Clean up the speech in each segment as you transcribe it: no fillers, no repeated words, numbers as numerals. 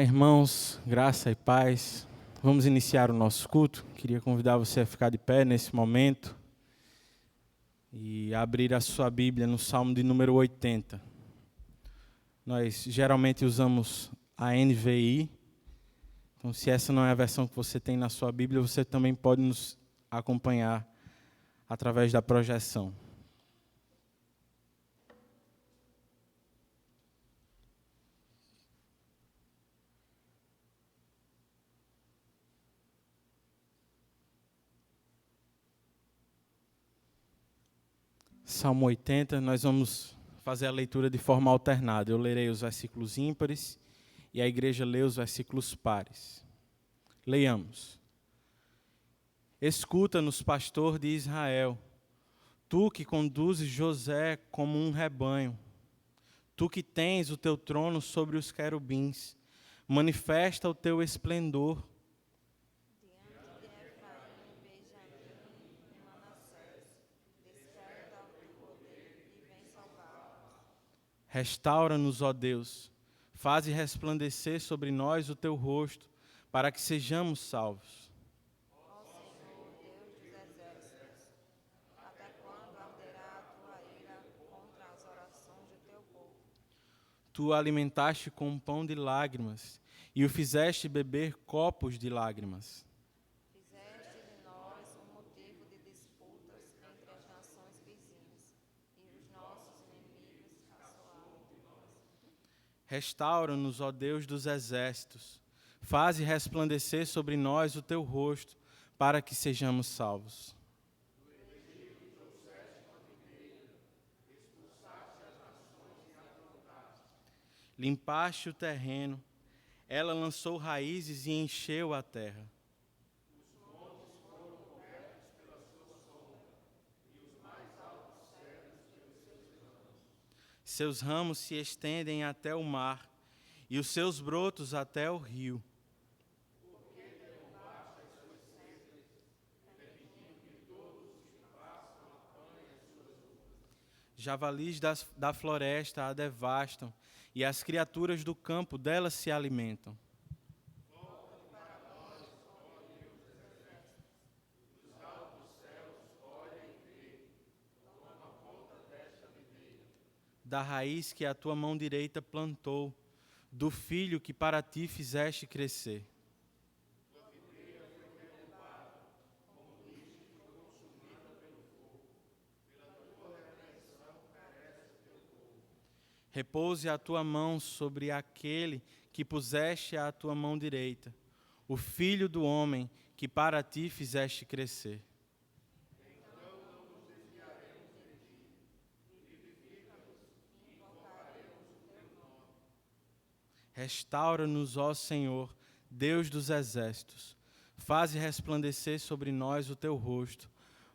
Irmãos, graça e paz. Vamos iniciar o nosso culto. Queria convidar você a ficar de pé nesse momento e abrir a sua Bíblia no Salmo de número 80. Nós geralmente usamos a NVI, então se essa não é a versão que você tem na sua Bíblia, você também pode nos acompanhar através da projeção. Salmo 80, nós vamos fazer a leitura de forma alternada. Eu lerei os versículos ímpares e a igreja lê os versículos pares. Leiamos. Escuta-nos, pastor de Israel, tu que conduzes José como um rebanho, tu que tens o teu trono sobre os querubins, manifesta o teu esplendor. Restaura-nos, ó Deus, faze resplandecer sobre nós o teu rosto, para que sejamos salvos. Ó Senhor, Deus dos exércitos, até quando arderá a tua ira contra as orações do teu povo? Tu o alimentaste com pão de lágrimas e o fizeste beber copos de lágrimas. Fizeste de nós um motivo de disputas entre as nações vizinhas, e os nossos inimigos assoaram de nós. Restaura-nos, ó Deus dos exércitos, faze resplandecer sobre nós o teu rosto, para que sejamos salvos. Limpaste o terreno, ela lançou raízes e encheu a terra. Seus ramos se estendem até o mar, e os seus brotos até o rio. Javalis da floresta a devastam, e as criaturas do campo dela se alimentam. Da raiz que a tua mão direita plantou, do filho que para ti fizeste crescer. Repouse a tua mão sobre aquele que puseste à tua mão direita, o filho do homem que para ti fizeste crescer. Restaura-nos, ó Senhor, Deus dos exércitos, faze resplandecer sobre nós o teu rosto,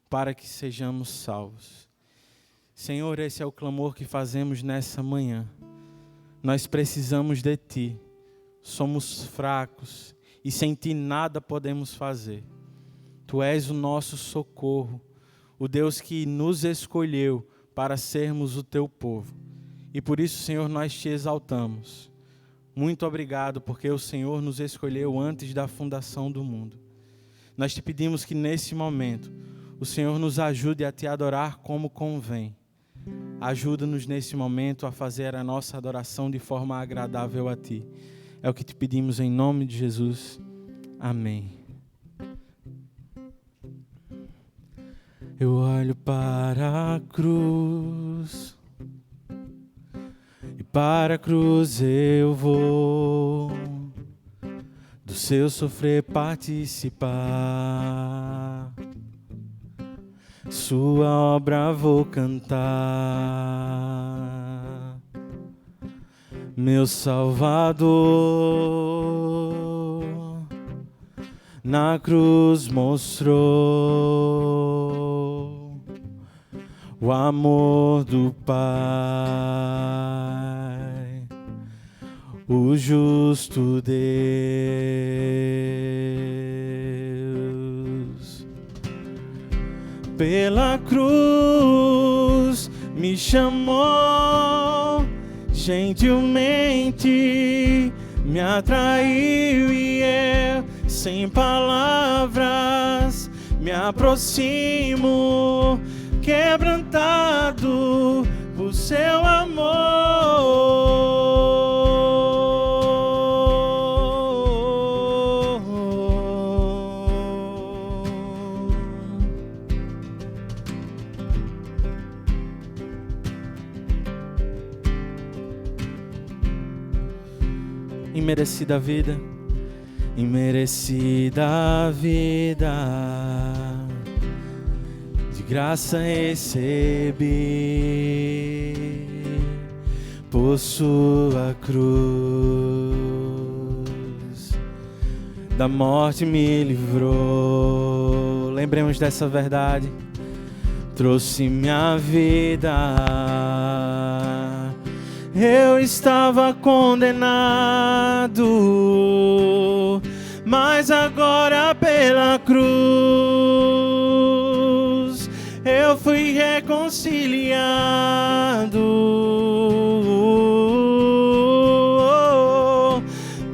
para que sejamos salvos. Senhor, esse é o clamor que fazemos nessa manhã. Nós precisamos de Ti, somos fracos e sem Ti nada podemos fazer. Tu és o nosso socorro, o Deus que nos escolheu para sermos o Teu povo. E por isso, Senhor, nós Te exaltamos. Muito obrigado, porque o Senhor nos escolheu antes da fundação do mundo. Nós Te pedimos que nesse momento o Senhor nos ajude a Te adorar como convém. Ajuda-nos nesse momento a fazer a nossa adoração de forma agradável a Ti. É o que Te pedimos em nome de Jesus. Amém. Eu olho para a cruz e para a cruz eu vou do seu sofrer participar. Sua obra vou cantar, meu Salvador, na cruz mostrou o amor do Pai, o justo Deus. Pela cruz me chamou, gentilmente me atraiu e eu, sem palavras, me aproximo, quebrantado por seu amor. Imerecida vida, imerecida vida, de graça recebi, por sua cruz, da morte me livrou. Lembremos dessa verdade, trouxe minha vida. Eu estava condenado, mas agora pela cruz eu fui reconciliado.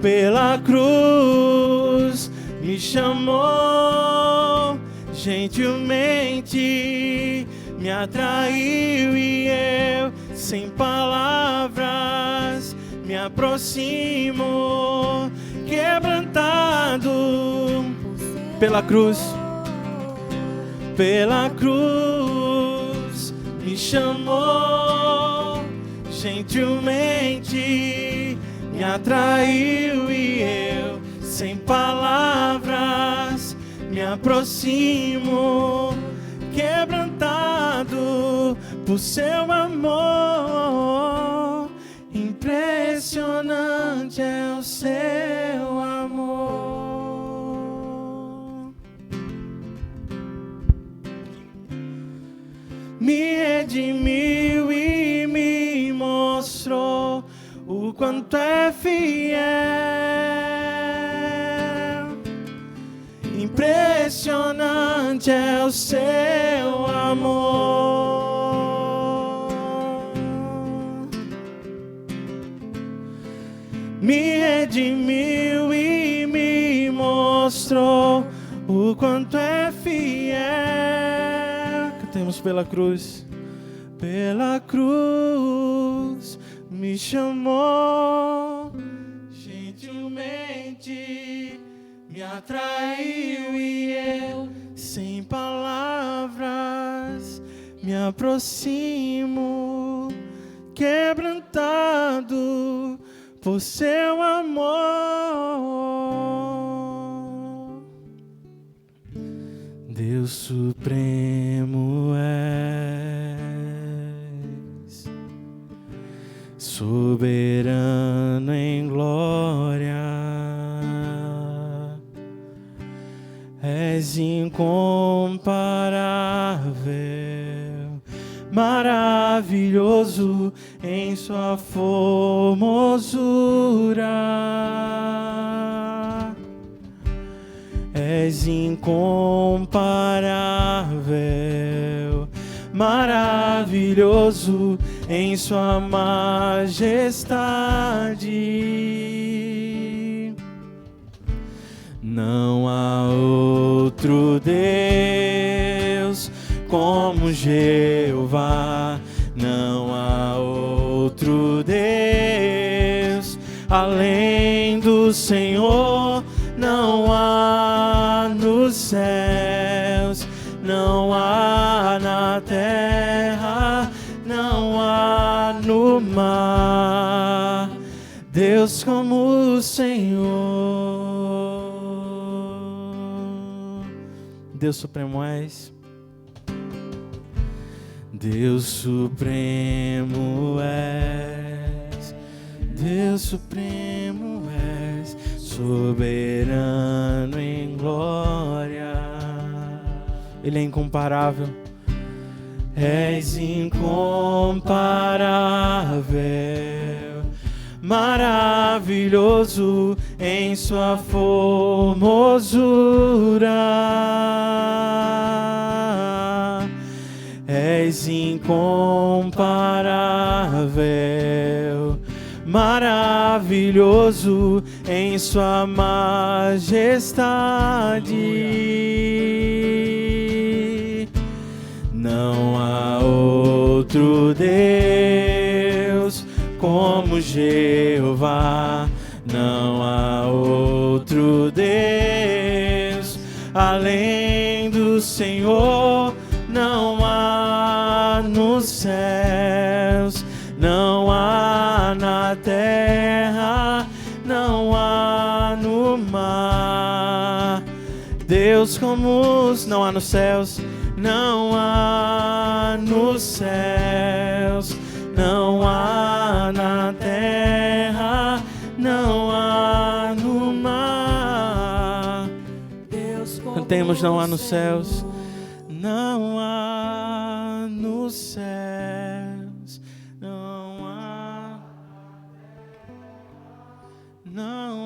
Pela cruz me chamou gentilmente, me atraiu e eu, sem palavras, me aproximo, quebrantado pela cruz. Pela cruz me chamou gentilmente, me atraiu e eu, sem palavras, me aproximo, quebrantado por seu amor. Impressionante é o seu amor. Me redimiu e me mostrou o quanto é fiel. Impressionante é o seu amor. Me redimiu e me mostrou o quanto é fiel. Cantemos pela cruz. Pela cruz me chamou gentilmente, me atraiu e eu, sem palavras, me aproximo, quebrantado por seu amor. Deus supremo és, soberano em glória, és incomparável, maravilhoso em sua formosura. És incomparável, maravilhoso em sua majestade. Não há outro Deus como Jeová, não há outro Deus além do Senhor. Não há nos céus, não há na terra, não há no mar Deus como o Senhor. Deus supremo és, Deus supremo és, Deus supremo és, soberano em glória. Ele é incomparável. És incomparável, maravilhoso em sua formosura. És incomparável, maravilhoso em sua majestade. Não há outro Deus como Jeová, não há outro Deus além do Senhor, não há nos céus, não há na terra, não há no mar. Deus como os, não há nos céus, não há nos céus, não há na terra, não há no mar. Deus como cantemos, não há nos céus, não há nos céus, não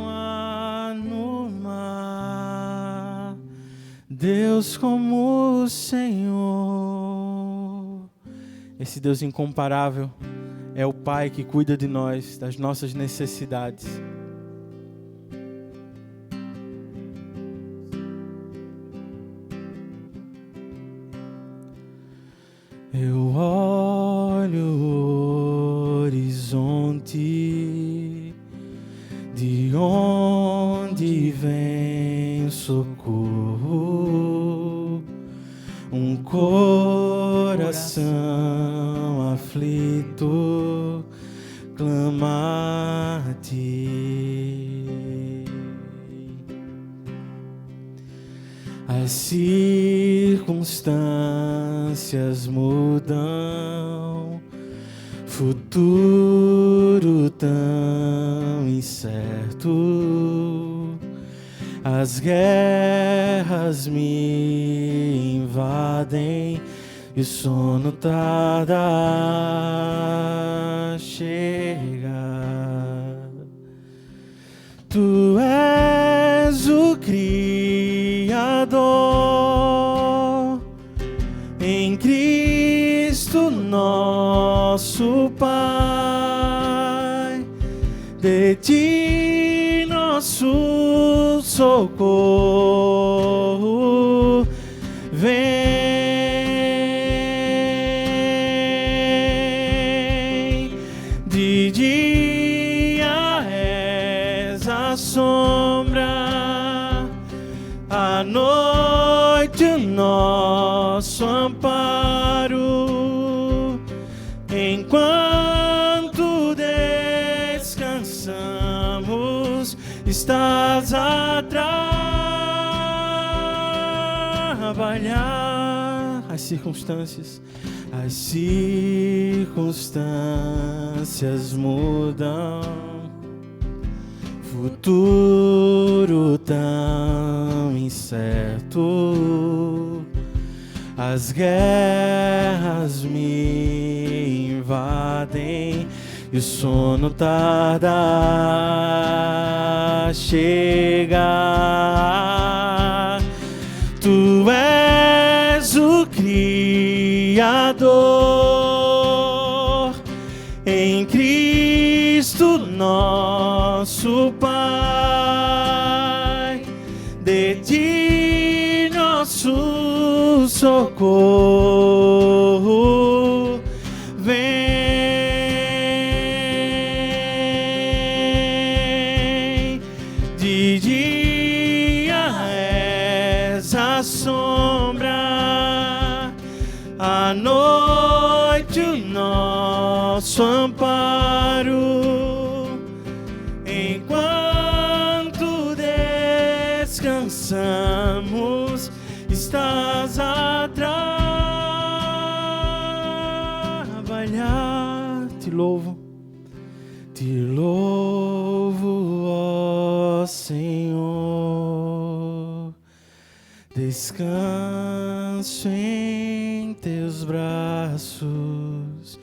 há no mar. Deus como o Senhor. Esse Deus incomparável é o Pai que cuida de nós, das nossas necessidades. Eu olho o horizonte, de onde vem socorro, um coração aflito clama a ti. As circunstâncias mudam, futuro tão incerto, as guerras me invadem e o sono tarda a chegar. Tu és o Criador, em Cristo nosso Pai, de ti nosso socorro vem. De dia és a sombra, à noite o nosso amparo, enquanto descansamos, estás a trabalhar. As circunstâncias mudam, futuro tão incerto, as guerras me invadem e o sono tarda a chegar. Tu és o Criador, em Cristo nosso Pai, de ti nosso socorro vem. De dia és a sombra, à noite o nosso amparo, enquanto descansamos, estás a trabalhar. Te louvo, ó Senhor. Descanso em teus braços,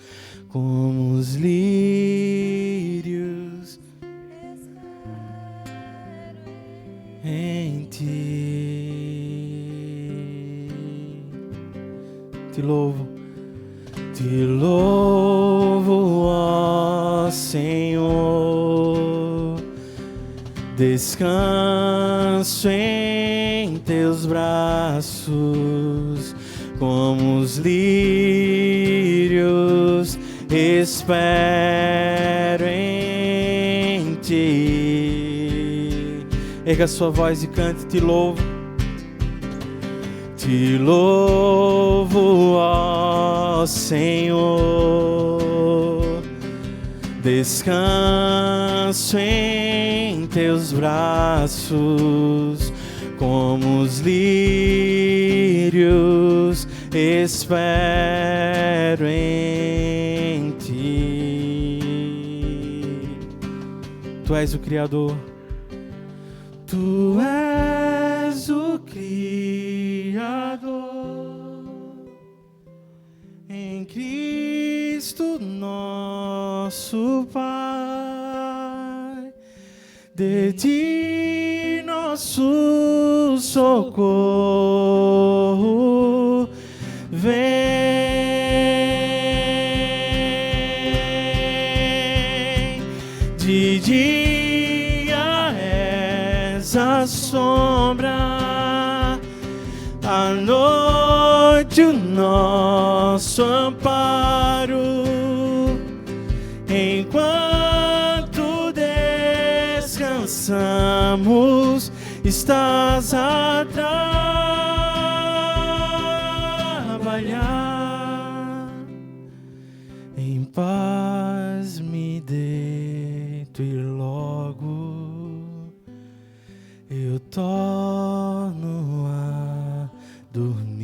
como os lírios em ti. Te louvo, ó Senhor. Descanso em teus braços, como os lírios, espero em ti. Erga sua voz e cante, te louvo. Te louvo, ó Senhor. Descanso em teus braços, como os lírios, espero em ti. Tu és o Criador. Tu és o Criador. Em Cristo nosso Pai, de ti nosso socorro vem. De dia és a sombra, à noite o nosso amparo, enquanto descansamos, estás a trabalhar. Em paz me deito e logo eu torno a dormir.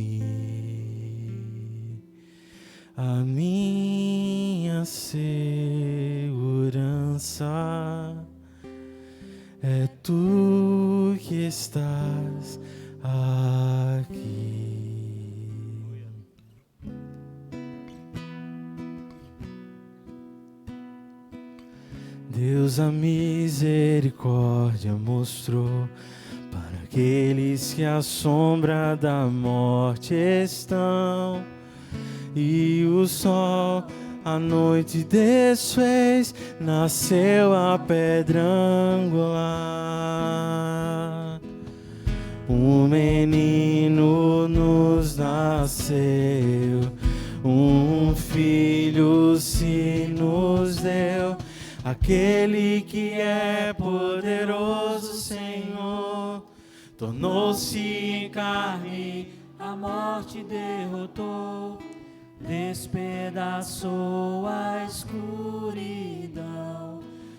A minha segurança é tu que estás aqui. Deus a misericórdia mostrou para aqueles que à sombra da morte estão, e o sol a noite desfez, nasceu a pedra angular. Um menino nos nasceu, um filho se nos deu, aquele que é poderoso, Senhor, tornou-se em carne, a morte derrotou, despedaçou a escuridão.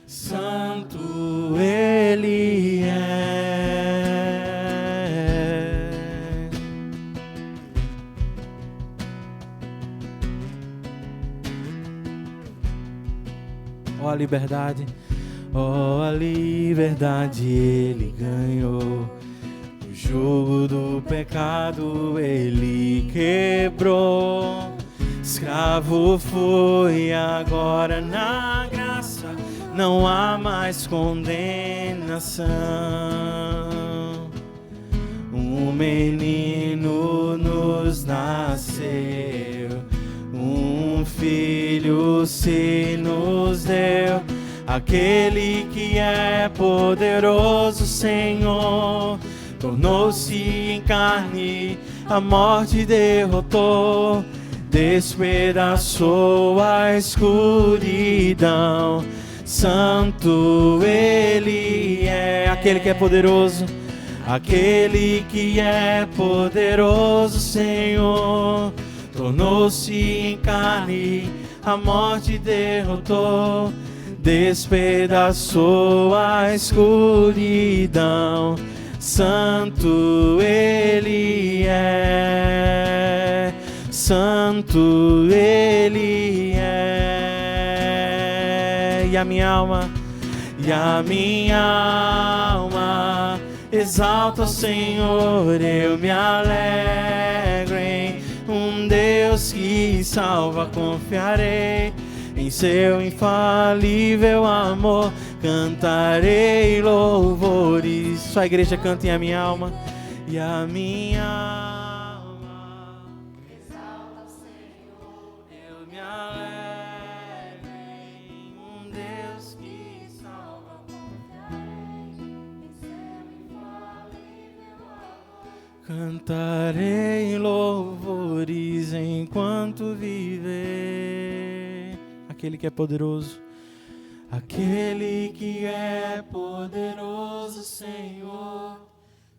Santo Ele é. Ó a liberdade, ó a liberdade Ele ganhou. O jugo do pecado Ele quebrou. Escravo foi, agora na graça não há mais condenação. Um menino nos nasceu, um filho se nos deu, aquele que é poderoso, Senhor, tornou-se em carne, a morte derrotou, despedaçou a escuridão. Santo Ele é, aquele que é poderoso, aquele que é poderoso, Senhor, tornou-se em carne, a morte derrotou, despedaçou a escuridão. Santo Ele é, Santo Ele é. E a minha alma exalta o Senhor, eu me alegro em um Deus que salva, confiarei em seu infalível amor, cantarei louvores. Sua igreja canta em a minha alma, e a minha alma exalta o Senhor, eu me alegro em um Deus que salva, confiarei Cantarei louvores enquanto viver. Aquele que é poderoso. Aquele que é poderoso, Senhor,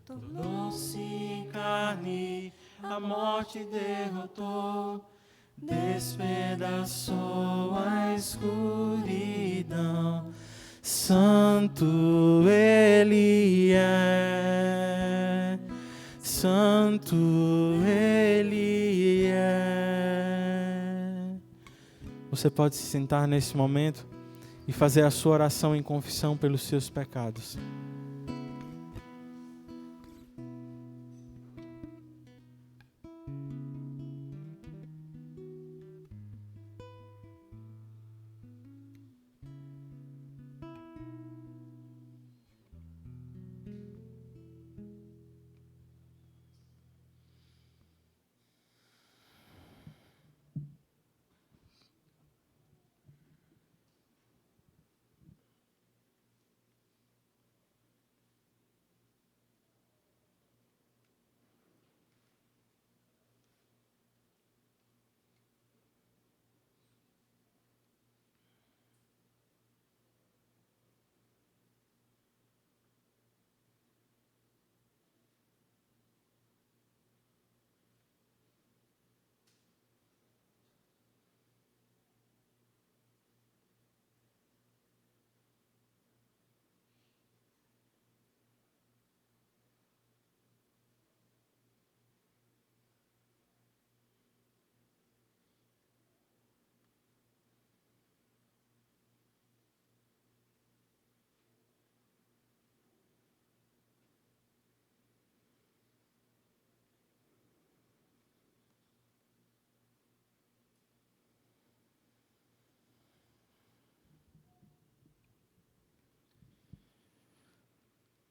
tornou-se em carne, a morte derrotou, despedaçou a escuridão. Santo Ele é, Santo Ele é. Você pode se sentar nesse momento e fazer a sua oração em confissão pelos seus pecados.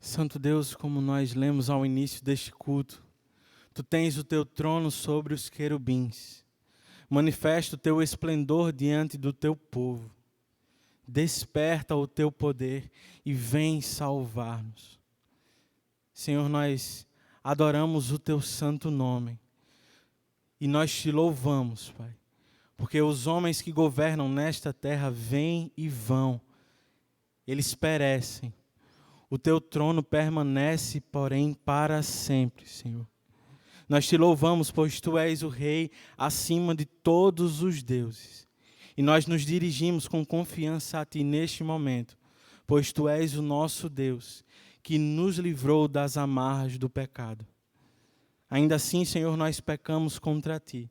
Santo Deus, como nós lemos ao início deste culto, Tu tens o Teu trono sobre os querubins. Manifesta o Teu esplendor diante do Teu povo. Desperta o Teu poder e vem salvar-nos. Senhor, nós adoramos o Teu santo nome e nós Te louvamos, Pai, porque os homens que governam nesta terra vêm e vão, eles perecem. O Teu trono permanece, porém, para sempre, Senhor. Nós Te louvamos, pois Tu és o Rei acima de todos os deuses. E nós nos dirigimos com confiança a Ti neste momento, pois Tu és o nosso Deus, que nos livrou das amarras do pecado. Ainda assim, Senhor, nós pecamos contra Ti.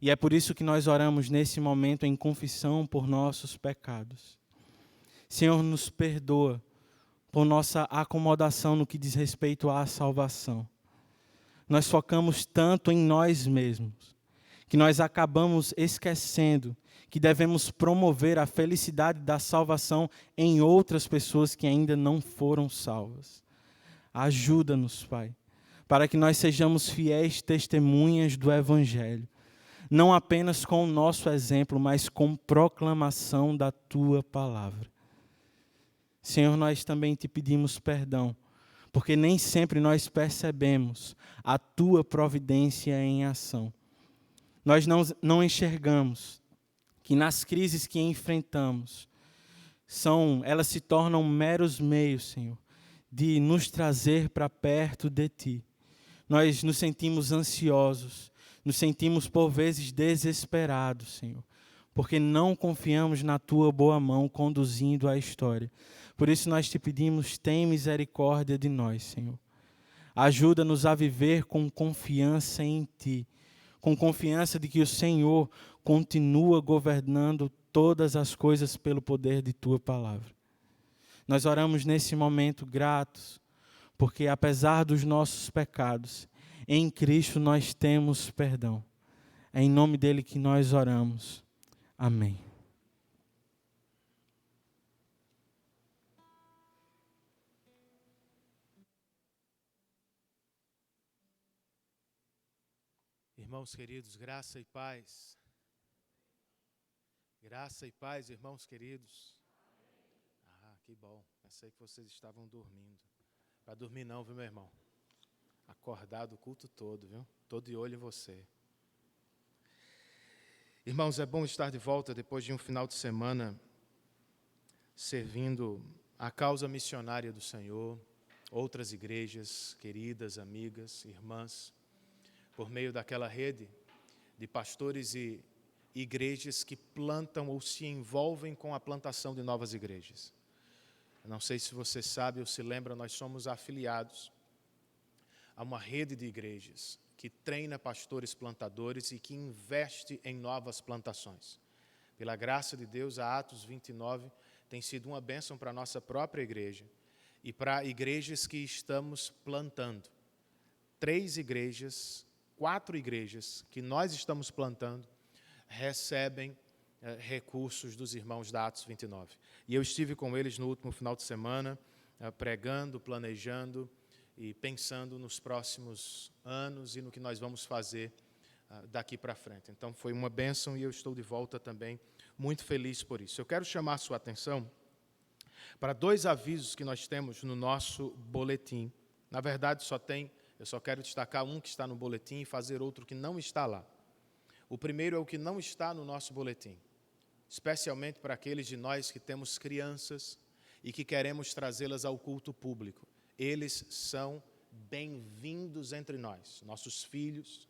E é por isso que nós oramos nesse momento em confissão por nossos pecados. Senhor, nos perdoa por nossa acomodação no que diz respeito à salvação. Nós focamos tanto em nós mesmos, que nós acabamos esquecendo que devemos promover a felicidade da salvação em outras pessoas que ainda não foram salvas. Ajuda-nos, Pai, para que nós sejamos fiéis testemunhas do Evangelho, não apenas com o nosso exemplo, mas com proclamação da Tua palavra. Senhor, nós também Te pedimos perdão, porque nem sempre nós percebemos a Tua providência em ação. Nós não enxergamos que nas crises que enfrentamos, elas se tornam meros meios, Senhor, de nos trazer para perto de Ti. Nós nos sentimos ansiosos, nos sentimos por vezes desesperados, Senhor, porque não confiamos na Tua boa mão conduzindo a história. Por isso nós Te pedimos, tem misericórdia de nós, Senhor. Ajuda-nos a viver com confiança em Ti, com confiança de que o Senhor continua governando todas as coisas pelo poder de Tua palavra. Nós oramos nesse momento gratos, porque apesar dos nossos pecados, em Cristo nós temos perdão. É em nome dEle que nós oramos. Amém. Irmãos queridos, graça e paz. Graça e paz, irmãos queridos. Ah, que bom. Pensei que vocês estavam dormindo. Para dormir não, viu, meu irmão? acordado o culto todo, viu? Tô de olho em você. Irmãos, é bom estar de volta depois de um final de semana servindo a causa missionária do Senhor, outras igrejas, queridas, amigas, irmãs, por meio daquela rede de pastores e igrejas que plantam ou se envolvem com a plantação de novas igrejas. Eu não sei se você sabe ou se lembra, nós somos afiliados a uma rede de igrejas que treina pastores plantadores e que investe em novas plantações. Pela graça de Deus, a Atos 29 tem sido uma bênção para a nossa própria igreja e para igrejas que estamos plantando. 4 igrejas que nós estamos plantando recebem recursos dos irmãos da Atos 29. E eu estive com eles no último final de semana, pregando, planejando e pensando nos próximos anos e no que nós vamos fazer daqui para frente. Então, foi uma bênção e eu estou de volta também, muito feliz por isso. Eu quero chamar a sua atenção para 2 avisos que nós temos no nosso boletim. Na verdade, eu só quero destacar um que está no boletim e fazer outro que não está lá. O primeiro é o que não está no nosso boletim, especialmente para aqueles de nós que temos crianças e que queremos trazê-las ao culto público. Eles são bem-vindos entre nós. Nossos filhos,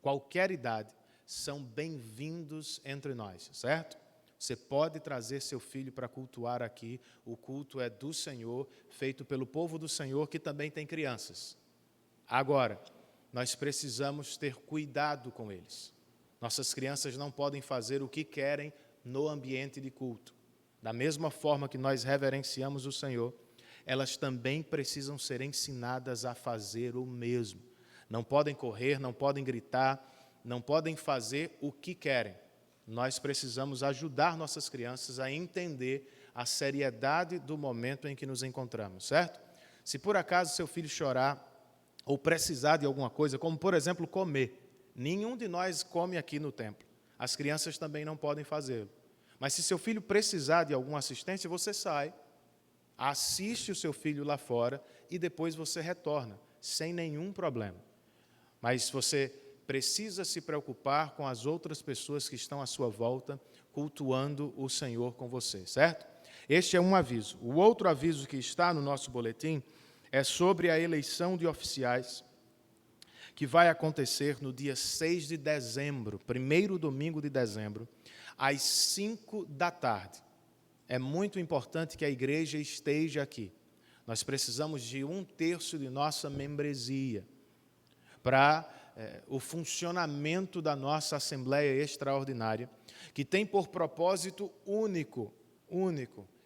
qualquer idade, são bem-vindos entre nós, certo? Você pode trazer seu filho para cultuar aqui. O culto é do Senhor, feito pelo povo do Senhor, que também tem crianças. Agora, nós precisamos ter cuidado com eles. Nossas crianças não podem fazer o que querem no ambiente de culto. Da mesma forma que nós reverenciamos o Senhor, elas também precisam ser ensinadas a fazer o mesmo. Não podem correr, não podem gritar, não podem fazer o que querem. Nós precisamos ajudar nossas crianças a entender a seriedade do momento em que nos encontramos, certo? Se por acaso seu filho chorar ou precisar de alguma coisa, como por exemplo comer, nenhum de nós come aqui no templo. As crianças também não podem fazê-lo. Mas se seu filho precisar de alguma assistência, você sai, assiste o seu filho lá fora e depois você retorna, sem nenhum problema. Mas você precisa se preocupar com as outras pessoas que estão à sua volta, cultuando o Senhor com você, certo? Este é um aviso. O outro aviso que está no nosso boletim é sobre a eleição de oficiais, que vai acontecer no dia 6 de dezembro, primeiro domingo de dezembro, às 5 da tarde. É muito importante que a igreja esteja aqui. Nós precisamos de 1/3 de nossa membresia para o funcionamento da nossa Assembleia Extraordinária, que tem por propósito único,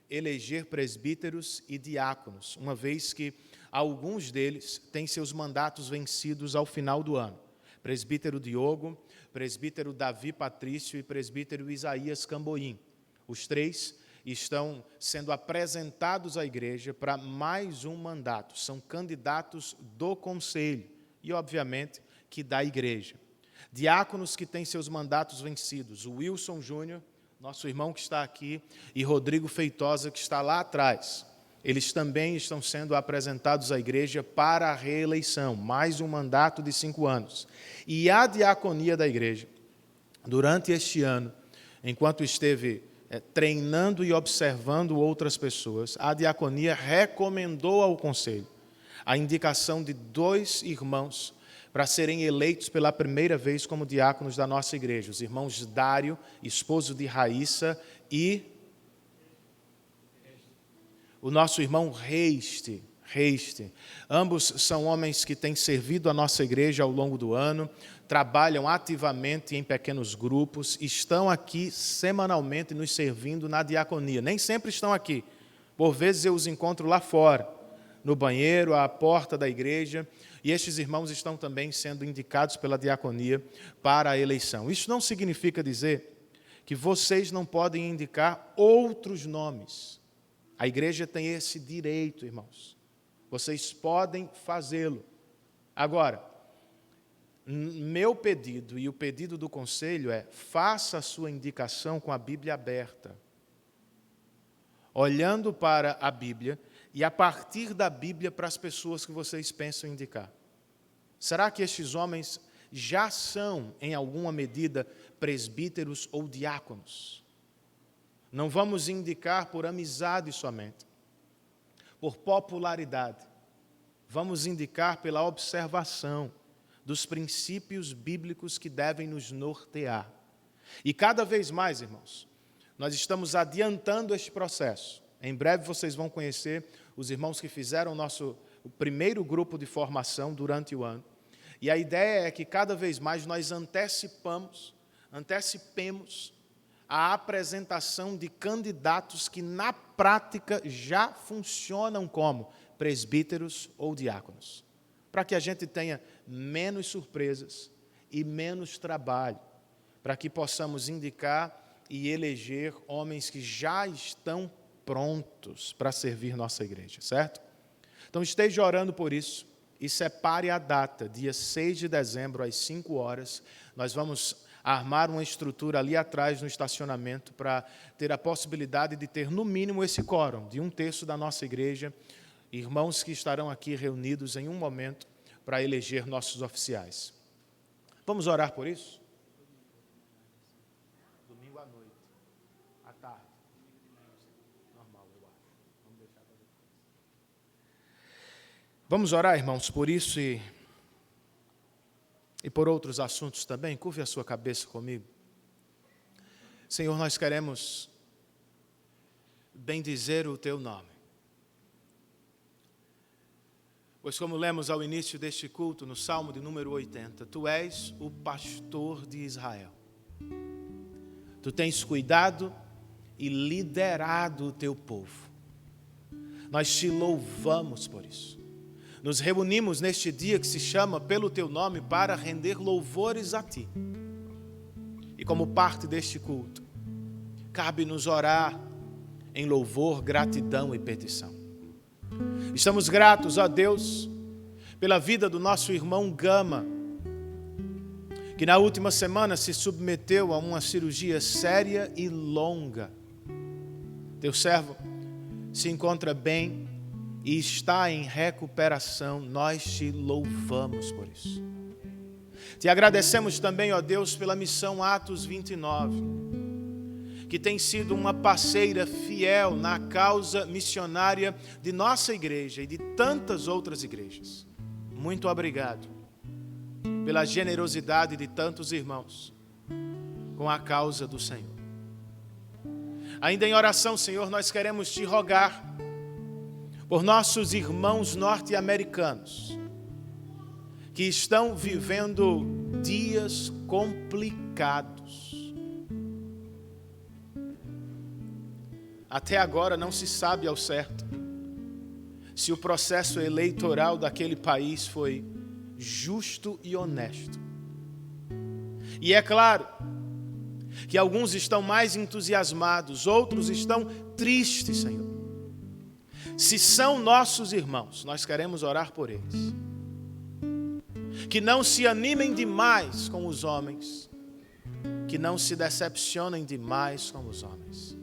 eleger presbíteros e diáconos, uma vez que alguns deles têm seus mandatos vencidos ao final do ano. Presbítero Diogo, presbítero Davi Patrício e presbítero Isaías Camboim. Os 3 estão sendo apresentados à igreja para mais um mandato. São candidatos do conselho e, obviamente, que da igreja. Diáconos que têm seus mandatos vencidos. O Wilson Júnior, nosso irmão que está aqui, e Rodrigo Feitosa, que está lá atrás. Eles também estão sendo apresentados à igreja para a reeleição, mais um mandato de 5 anos. E a diaconia da igreja, durante este ano, enquanto esteve treinando e observando outras pessoas, a diaconia recomendou ao conselho a indicação de 2 irmãos para serem eleitos pela primeira vez como diáconos da nossa igreja, os irmãos Dário, esposo de Raíssa, e o nosso irmão Reiste. Ambos são homens que têm servido a nossa igreja ao longo do ano, trabalham ativamente em pequenos grupos, estão aqui semanalmente nos servindo na diaconia. Nem sempre estão aqui. Por vezes eu os encontro lá fora, no banheiro, à porta da igreja, e estes irmãos estão também sendo indicados pela diaconia para a eleição. Isso não significa dizer que vocês não podem indicar outros nomes. A igreja tem esse direito, irmãos. Vocês podem fazê-lo. Agora, meu pedido e o pedido do conselho é: faça a sua indicação com a Bíblia aberta, olhando para a Bíblia e a partir da Bíblia para as pessoas que vocês pensam indicar. Será que estes homens já são, em alguma medida, presbíteros ou diáconos? Não vamos indicar por amizade somente, por popularidade. Vamos indicar pela observação dos princípios bíblicos que devem nos nortear. E cada vez mais, irmãos, nós estamos adiantando este processo. Em breve vocês vão conhecer os irmãos que fizeram o primeiro grupo de formação durante o ano. E a ideia é que cada vez mais nós antecipemos a apresentação de candidatos que na prática já funcionam como presbíteros ou diáconos, para que a gente tenha menos surpresas e menos trabalho, para que possamos indicar e eleger homens que já estão prontos para servir nossa igreja, certo? Então esteja orando por isso e separe a data, dia 6 de dezembro, às 5 horas. Nós vamos armar uma estrutura ali atrás no estacionamento para ter a possibilidade de ter, no mínimo, esse quórum de 1/3 da nossa igreja, irmãos que estarão aqui reunidos em um momento para eleger nossos oficiais. Vamos orar por isso? Domingo à noite, à tarde. Normal, eu acho. Vamos deixar para depois. Vamos orar, irmãos, por isso e por outros assuntos também. Curve a sua cabeça comigo. Senhor, nós queremos bendizer o Teu nome. Pois como lemos ao início deste culto, no Salmo de número 80, Tu és o pastor de Israel. Tu tens cuidado e liderado o Teu povo. Nós Te louvamos por isso. Nos reunimos neste dia que se chama pelo Teu nome para render louvores a Ti. E como parte deste culto, cabe-nos orar em louvor, gratidão e petição. Estamos gratos a Deus pela vida do nosso irmão Gama, que na última semana se submeteu a uma cirurgia séria e longa. Teu servo se encontra bem e está em recuperação. Nós Te louvamos por isso. Te agradecemos também, ó Deus, pela missão Atos 29, que tem sido uma parceira fiel na causa missionária de nossa igreja e de tantas outras igrejas. Muito obrigado pela generosidade de tantos irmãos com a causa do Senhor. Ainda em oração, Senhor, nós queremos Te rogar por nossos irmãos norte-americanos que estão vivendo dias complicados. Até agora não se sabe ao certo se o processo eleitoral daquele país foi justo e honesto. E é claro que alguns estão mais entusiasmados, outros estão tristes, Senhor. Se são nossos irmãos, nós queremos orar por eles. Que não se animem demais com os homens, que não se decepcionem demais com os homens.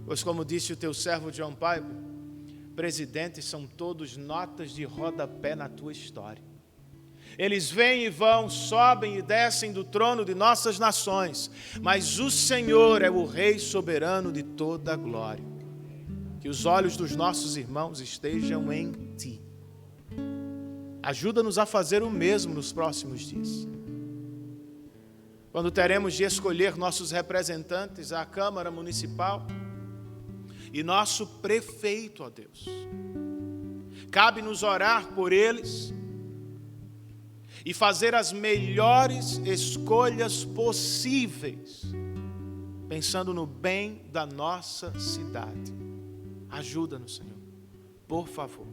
Pois como disse o Teu servo John Piper, presidentes são todos notas de rodapé na Tua história. Eles vêm e vão, sobem e descem do trono de nossas nações, mas o Senhor é o Rei soberano de toda a glória. Que os olhos dos nossos irmãos estejam em Ti. Ajuda-nos a fazer o mesmo nos próximos dias. Quando teremos de escolher nossos representantes à Câmara Municipal e nosso prefeito, ó Deus, cabe-nos orar por eles e fazer as melhores escolhas possíveis, pensando no bem da nossa cidade. Ajuda-nos, Senhor, por favor.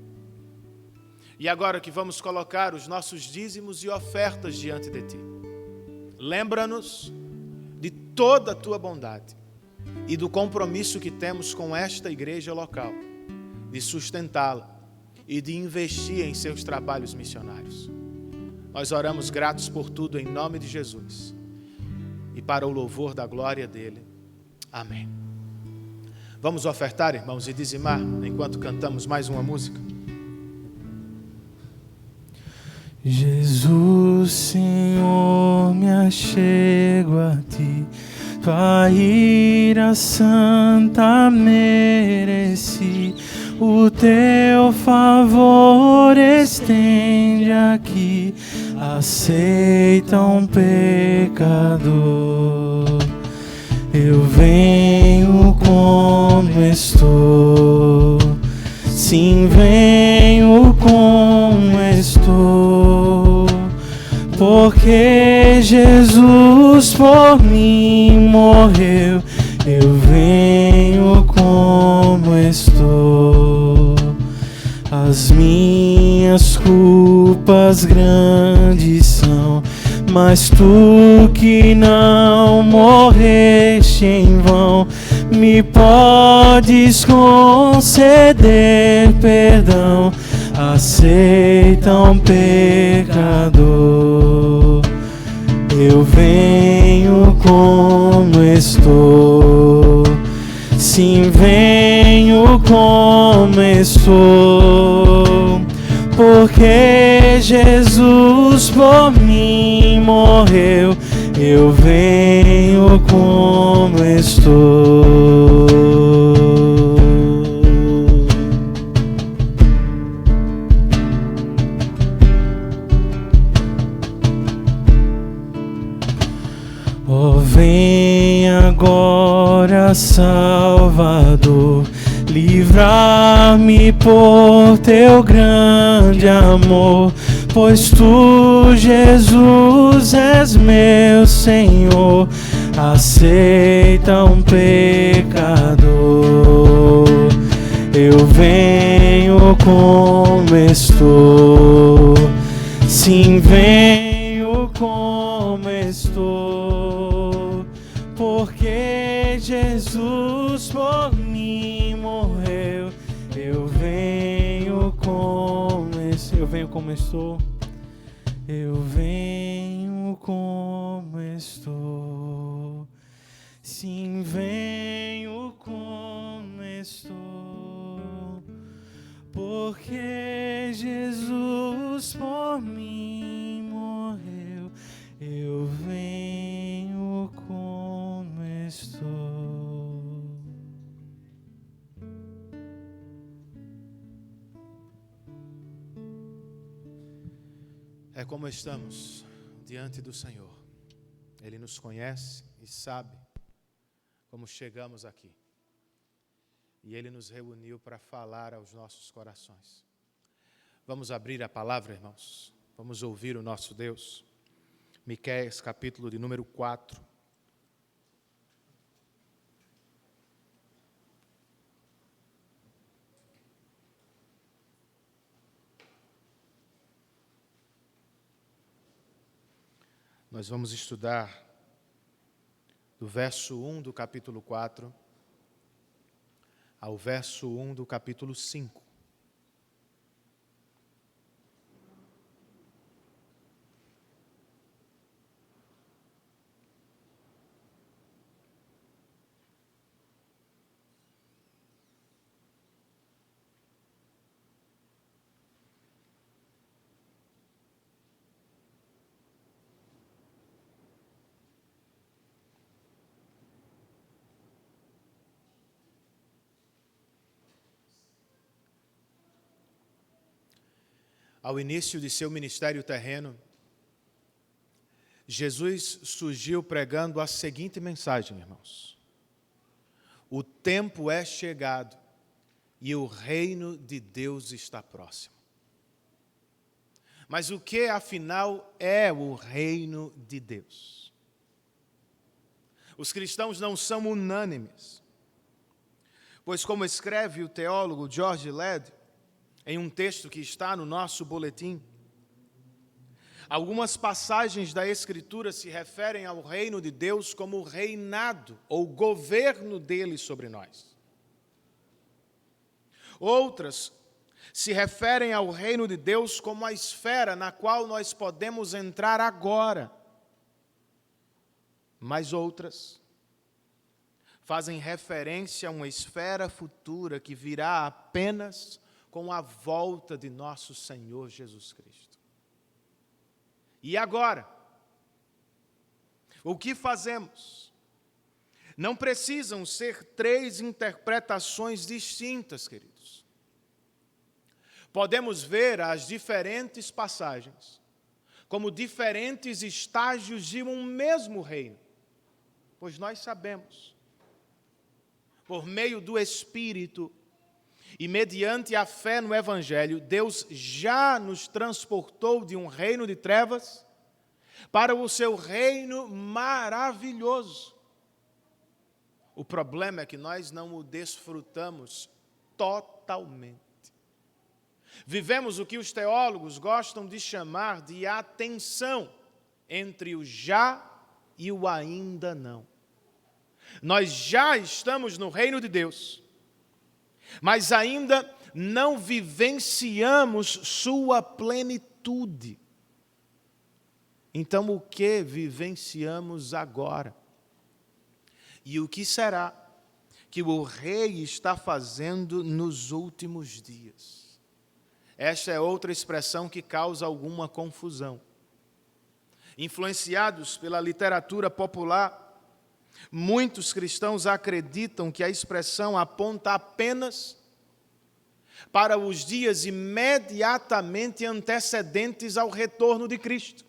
E agora que vamos colocar os nossos dízimos e ofertas diante de Ti, lembra-nos de toda a Tua bondade e do compromisso que temos com esta igreja local, de sustentá-la e de investir em seus trabalhos missionários. Nós oramos gratos por tudo em nome de Jesus e para o louvor da glória dEle. Amém. Vamos ofertar, irmãos, e dizimar enquanto cantamos mais uma música. Jesus, Senhor, me achego a ti, tua ira santa mereci, o teu favor estende aqui, aceita um pecador. Eu venho como estou, sim, venho como estou, porque Jesus por mim morreu. Eu venho como estou, as minhas culpas grandes são, mas tu que não morreste em vão, me podes conceder perdão. Aceita um pecador. Eu venho como estou, sim, venho como estou, porque Jesus por mim morreu. Eu venho como estou. Oh, vem agora, Salvador, livrar-me por teu grande amor, pois tu, Jesus, és meu Senhor. Aceita um pecador. Eu venho como estou, sim, venho como estou, porque Jesus por mim morreu. Eu venho como estou, eu venho como estou, eu venho como estou, sim, venho como estou, porque Jesus por mim morreu. Eu venho como estou. É como estamos diante do Senhor. Ele nos conhece e sabe como chegamos aqui. E Ele nos reuniu para falar aos nossos corações. Vamos abrir a palavra, irmãos. Vamos ouvir o nosso Deus. Miqueias, capítulo de número 4. Nós vamos estudar do verso 1 do capítulo 4 ao verso 1 do capítulo 5. Ao início de seu ministério terreno, Jesus surgiu pregando a seguinte mensagem, irmãos: o tempo é chegado e o reino de Deus está próximo. Mas o que, afinal, é o reino de Deus? Os cristãos não são unânimes, pois, como escreve o teólogo George Led, em um texto que está no nosso boletim, algumas passagens da Escritura se referem ao reino de Deus como o reinado ou governo dele sobre nós. Outras se referem ao reino de Deus como a esfera na qual nós podemos entrar agora. Mas outras fazem referência a uma esfera futura que virá apenas com a volta de nosso Senhor Jesus Cristo. E agora? O que fazemos? Não precisam ser 3 interpretações distintas, queridos. Podemos ver as diferentes passagens como diferentes estágios de um mesmo reino. Pois nós sabemos, por meio do Espírito e mediante a fé no Evangelho, Deus já nos transportou de um reino de trevas para o seu reino maravilhoso. O problema é que nós não o desfrutamos totalmente. Vivemos o que os teólogos gostam de chamar de a tensão entre o já e o ainda não. Nós já estamos no reino de Deus, mas ainda não vivenciamos sua plenitude. Então, o que vivenciamos agora? E o que será que o rei está fazendo nos últimos dias? Esta é outra expressão que causa alguma confusão. Influenciados pela literatura popular, muitos cristãos acreditam que a expressão aponta apenas para os dias imediatamente antecedentes ao retorno de Cristo.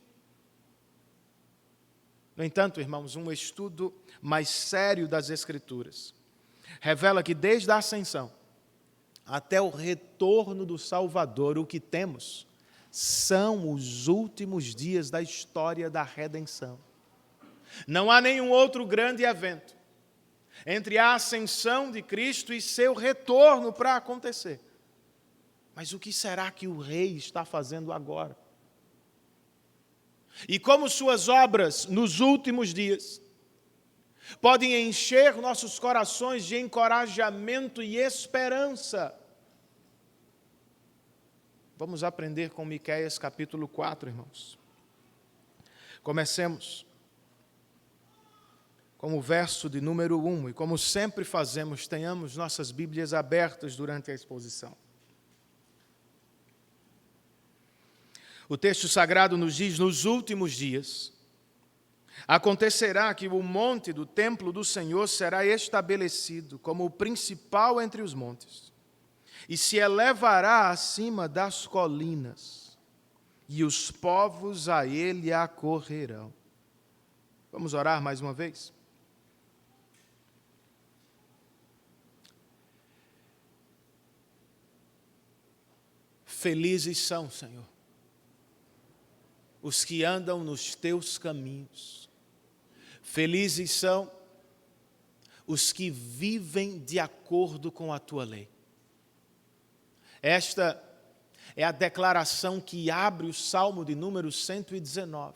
No entanto, irmãos, um estudo mais sério das Escrituras revela que desde a ascensão até o retorno do Salvador, o que temos são os últimos dias da história da redenção. Não há nenhum outro grande evento entre a ascensão de Cristo e seu retorno para acontecer. Mas o que será que o rei está fazendo agora? E como suas obras nos últimos dias podem encher nossos corações de encorajamento e esperança? Vamos aprender com Miqueias capítulo 4, irmãos. Comecemos com o verso de número 1, e como sempre fazemos, tenhamos nossas Bíblias abertas durante a exposição. O texto sagrado nos diz: nos últimos dias, acontecerá que o monte do templo do Senhor será estabelecido como o principal entre os montes, e se elevará acima das colinas, e os povos a ele acorrerão. Vamos orar mais uma vez? Felizes são, Senhor, os que andam nos teus caminhos. Felizes são os que vivem de acordo com a tua lei. Esta é a declaração que abre o Salmo de número 119.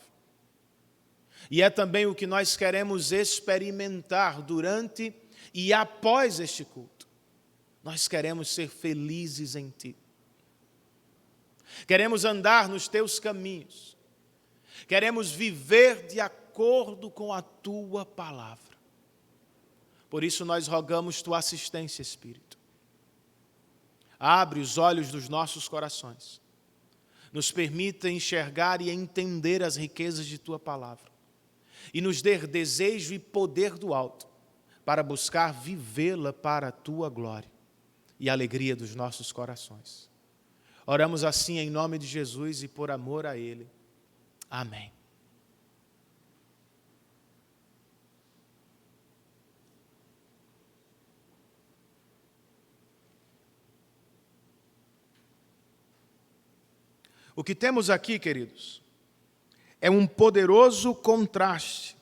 E é também o que nós queremos experimentar durante e após este culto. Nós queremos ser felizes em Ti. Queremos andar nos Teus caminhos. Queremos viver de acordo com a Tua palavra. Por isso nós rogamos Tua assistência, Espírito. Abre os olhos dos nossos corações. Nos permita enxergar e entender as riquezas de Tua palavra. E nos dê desejo e poder do alto para buscar vivê-la para a Tua glória e a alegria dos nossos corações. Oramos assim em nome de Jesus e por amor a Ele. Amém. O que temos aqui, queridos, é um poderoso contraste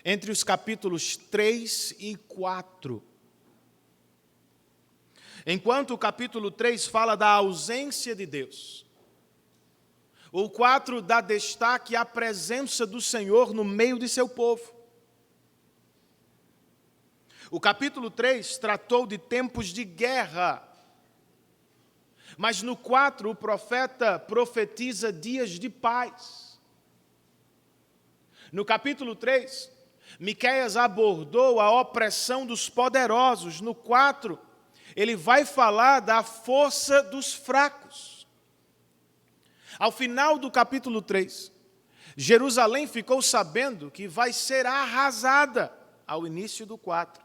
entre os capítulos 3 e 4. Enquanto o capítulo 3 fala da ausência de Deus, o 4 dá destaque à presença do Senhor no meio de seu povo. O capítulo 3 tratou de tempos de guerra, mas no 4 o profeta profetiza dias de paz. No capítulo 3, Miqueias abordou a opressão dos poderosos. No 4, ele vai falar da força dos fracos. Ao final do capítulo 3, Jerusalém ficou sabendo que vai ser arrasada ao início do 4.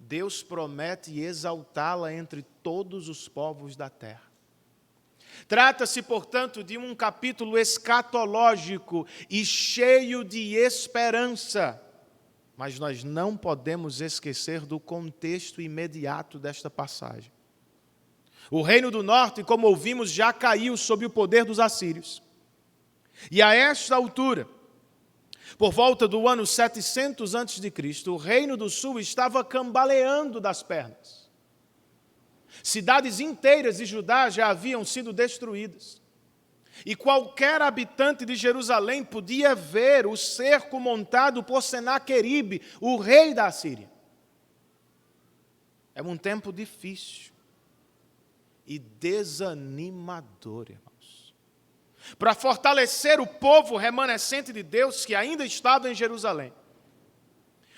Deus promete exaltá-la entre todos os povos da terra. Trata-se, portanto, de um capítulo escatológico e cheio de esperança. Mas nós não podemos esquecer do contexto imediato desta passagem. O reino do norte, como ouvimos, já caiu sob o poder dos assírios. E a esta altura, por volta do ano 700 a.C., o reino do sul estava cambaleando das pernas. Cidades inteiras de Judá já haviam sido destruídas. E qualquer habitante de Jerusalém podia ver o cerco montado por Senaqueribe, o rei da Assíria. É um tempo difícil e desanimador, irmãos. Para fortalecer o povo remanescente de Deus que ainda estava em Jerusalém,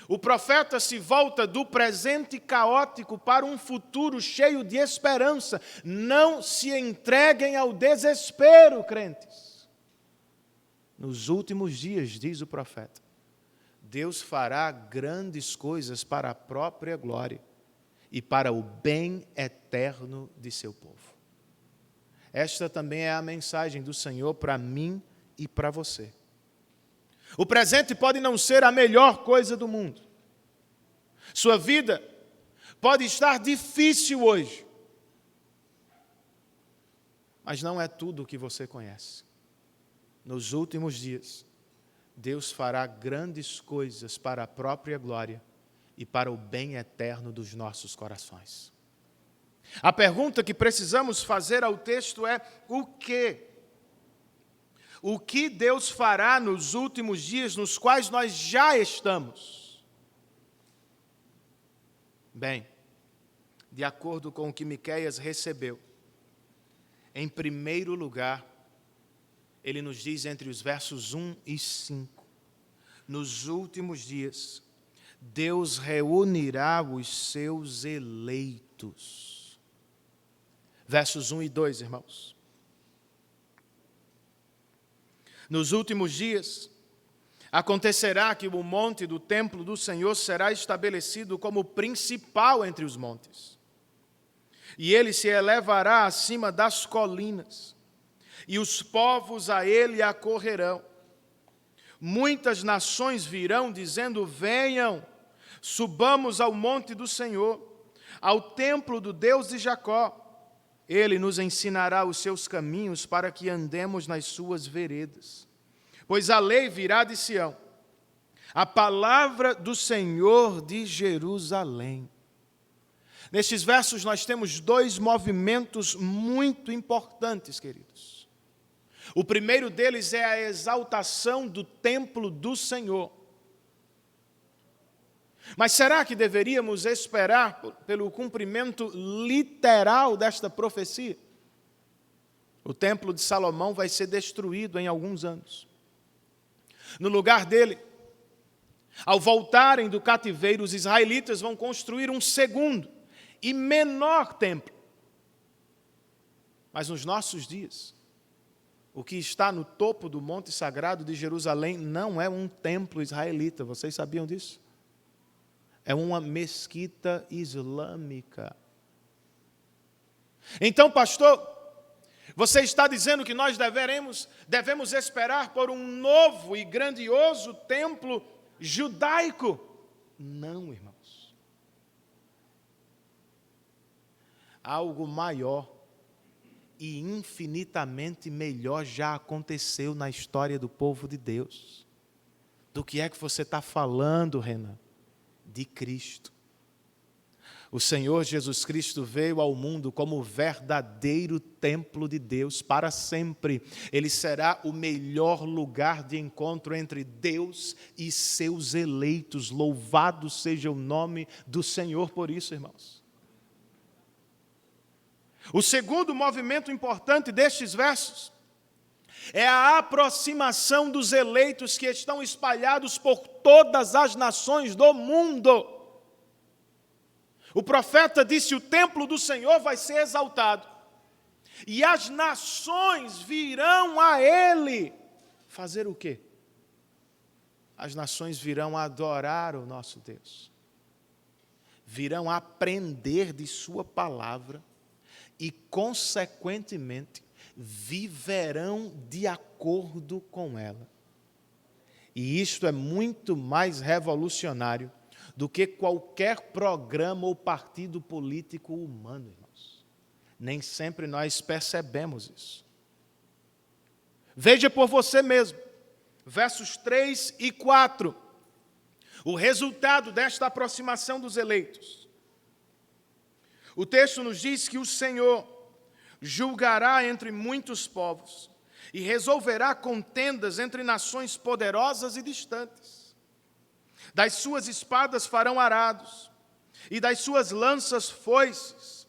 o profeta se volta do presente caótico para um futuro cheio de esperança. Não se entreguem ao desespero, crentes. Nos últimos dias, diz o profeta, Deus fará grandes coisas para a própria glória e para o bem eterno de seu povo. Esta também é a mensagem do Senhor para mim e para você. O presente pode não ser a melhor coisa do mundo. Sua vida pode estar difícil hoje. Mas não é tudo o que você conhece. Nos últimos dias, Deus fará grandes coisas para a própria glória e para o bem eterno dos nossos corações. A pergunta que precisamos fazer ao texto é: o quê? O que Deus fará nos últimos dias nos quais nós já estamos? Bem, de acordo com o que Miqueias recebeu, em primeiro lugar, ele nos diz entre os versos 1 e 5, nos últimos dias, Deus reunirá os seus eleitos. Versos 1 e 2, irmãos. Nos últimos dias, acontecerá que o monte do templo do Senhor será estabelecido como principal entre os montes. E ele se elevará acima das colinas, e os povos a ele acorrerão. Muitas nações virão dizendo: venham, subamos ao monte do Senhor, ao templo do Deus de Jacó. Ele nos ensinará os seus caminhos para que andemos nas suas veredas. Pois a lei virá de Sião, a palavra do Senhor de Jerusalém. Nestes versos nós temos dois movimentos muito importantes, queridos. O primeiro deles é a exaltação do templo do Senhor. Mas será que deveríamos esperar pelo cumprimento literal desta profecia? O templo de Salomão vai ser destruído em alguns anos. No lugar dele, ao voltarem do cativeiro, os israelitas vão construir um segundo e menor templo. Mas nos nossos dias, o que está no topo do Monte Sagrado de Jerusalém não é um templo israelita. Vocês sabiam disso? É uma mesquita islâmica. Então, pastor, você está dizendo que nós devemos esperar por um novo e grandioso templo judaico? Não, irmãos. Algo maior e infinitamente melhor já aconteceu na história do povo de Deus. Do que é que você está falando, Renan? De Cristo. O Senhor Jesus Cristo veio ao mundo como o verdadeiro templo de Deus para sempre. Ele será o melhor lugar de encontro entre Deus e seus eleitos. Louvado seja o nome do Senhor por isso, irmãos. O segundo movimento importante destes versos é a aproximação dos eleitos que estão espalhados por todas as nações do mundo. O profeta disse: o templo do Senhor vai ser exaltado, e as nações virão a ele fazer o quê? as nações virão adorar o nosso Deus, virão aprender de sua palavra e, consequentemente, viverão de acordo com ela. E isto é muito mais revolucionário do que qualquer programa ou partido político humano, irmãos. Nem sempre nós percebemos isso. Veja por você mesmo, versos 3 e 4, o resultado desta aproximação dos eleitos. O texto nos diz que o Senhor julgará entre muitos povos e resolverá contendas entre nações poderosas e distantes. Das suas espadas farão arados, e das suas lanças foices.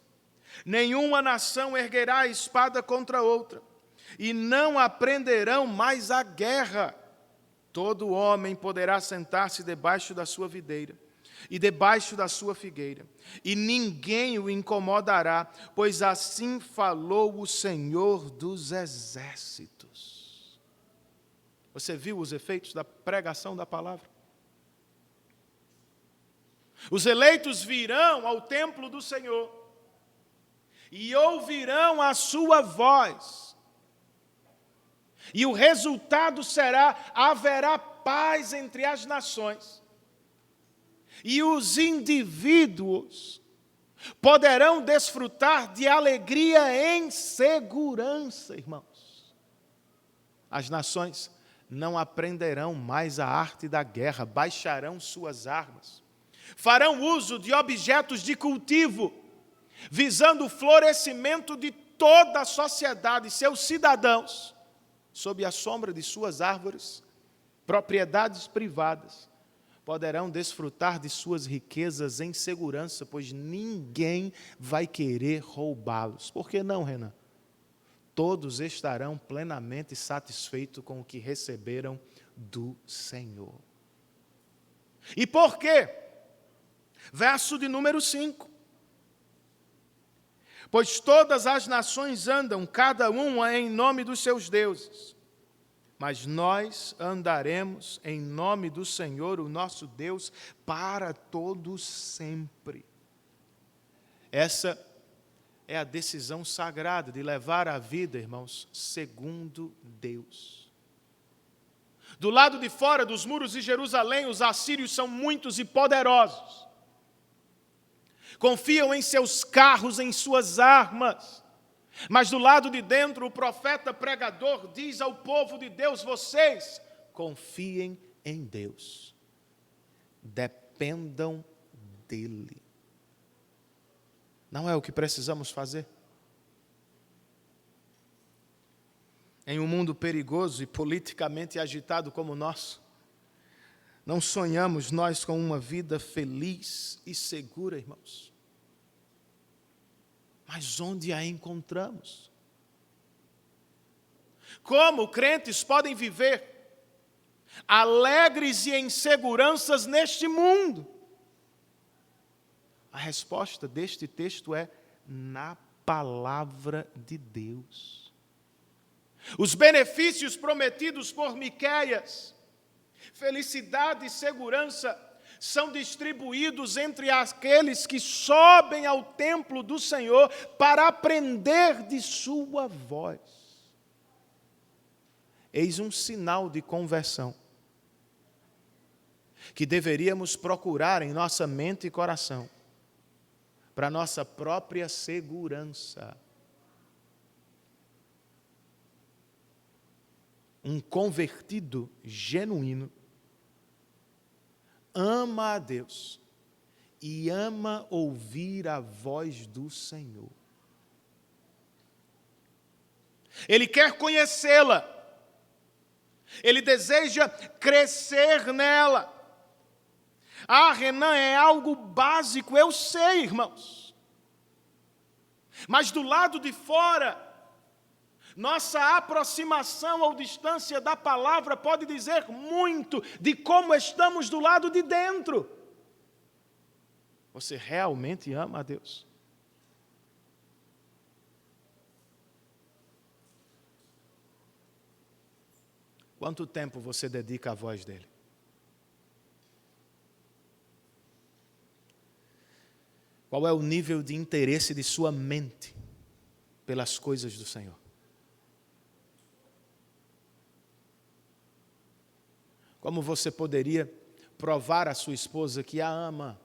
Nenhuma nação erguerá a espada contra outra, e não aprenderão mais a guerra. Todo homem poderá sentar-se debaixo da sua videira e debaixo da sua figueira, e ninguém o incomodará, pois assim falou o Senhor dos Exércitos. Você viu os efeitos da pregação da palavra? Os eleitos virão ao templo do Senhor e ouvirão a sua voz. E o resultado será: haverá paz entre as nações. E os indivíduos poderão desfrutar de alegria em segurança, irmãos. As nações não aprenderão mais a arte da guerra, baixarão suas armas. Farão uso de objetos de cultivo, visando o florescimento de toda a sociedade e seus cidadãos, sob a sombra de suas árvores, propriedades privadas, poderão desfrutar de suas riquezas em segurança, pois ninguém vai querer roubá-los. Por que não, Renan? Todos estarão plenamente satisfeitos com o que receberam do Senhor. E por quê? Verso de número 5. Pois todas as nações andam, cada uma em nome dos seus deuses. Mas nós andaremos em nome do Senhor, o nosso Deus, para todo sempre. Essa é a decisão sagrada de levar a vida, irmãos, segundo Deus. Do lado de fora dos muros de Jerusalém, os assírios são muitos e poderosos. Confiam em seus carros, em suas armas. Mas do lado de dentro, o profeta pregador diz ao povo de Deus: vocês confiem em Deus. Dependam dEle. Não é o que precisamos fazer? Em um mundo perigoso e politicamente agitado como o nosso, não sonhamos nós com uma vida feliz e segura, irmãos. Mas onde a encontramos? Como crentes podem viver alegres e em seguranças neste mundo? A resposta deste texto é na palavra de Deus. Os benefícios prometidos por Miqueias, felicidade e segurança, são distribuídos entre aqueles que sobem ao templo do Senhor para aprender de sua voz. Eis um sinal de conversão que deveríamos procurar em nossa mente e coração, para nossa própria segurança. Um convertido genuíno ama a Deus e ama ouvir a voz do Senhor. Ele quer conhecê-la. Ele deseja crescer nela. Ah, Renan, é algo básico, eu sei, irmãos. Mas do lado de fora, nossa aproximação ou distância da palavra pode dizer muito de como estamos do lado de dentro. Você realmente ama a Deus? Quanto tempo você dedica à voz dele? Qual é o nível de interesse de sua mente pelas coisas do Senhor? Como você poderia provar à sua esposa que a ama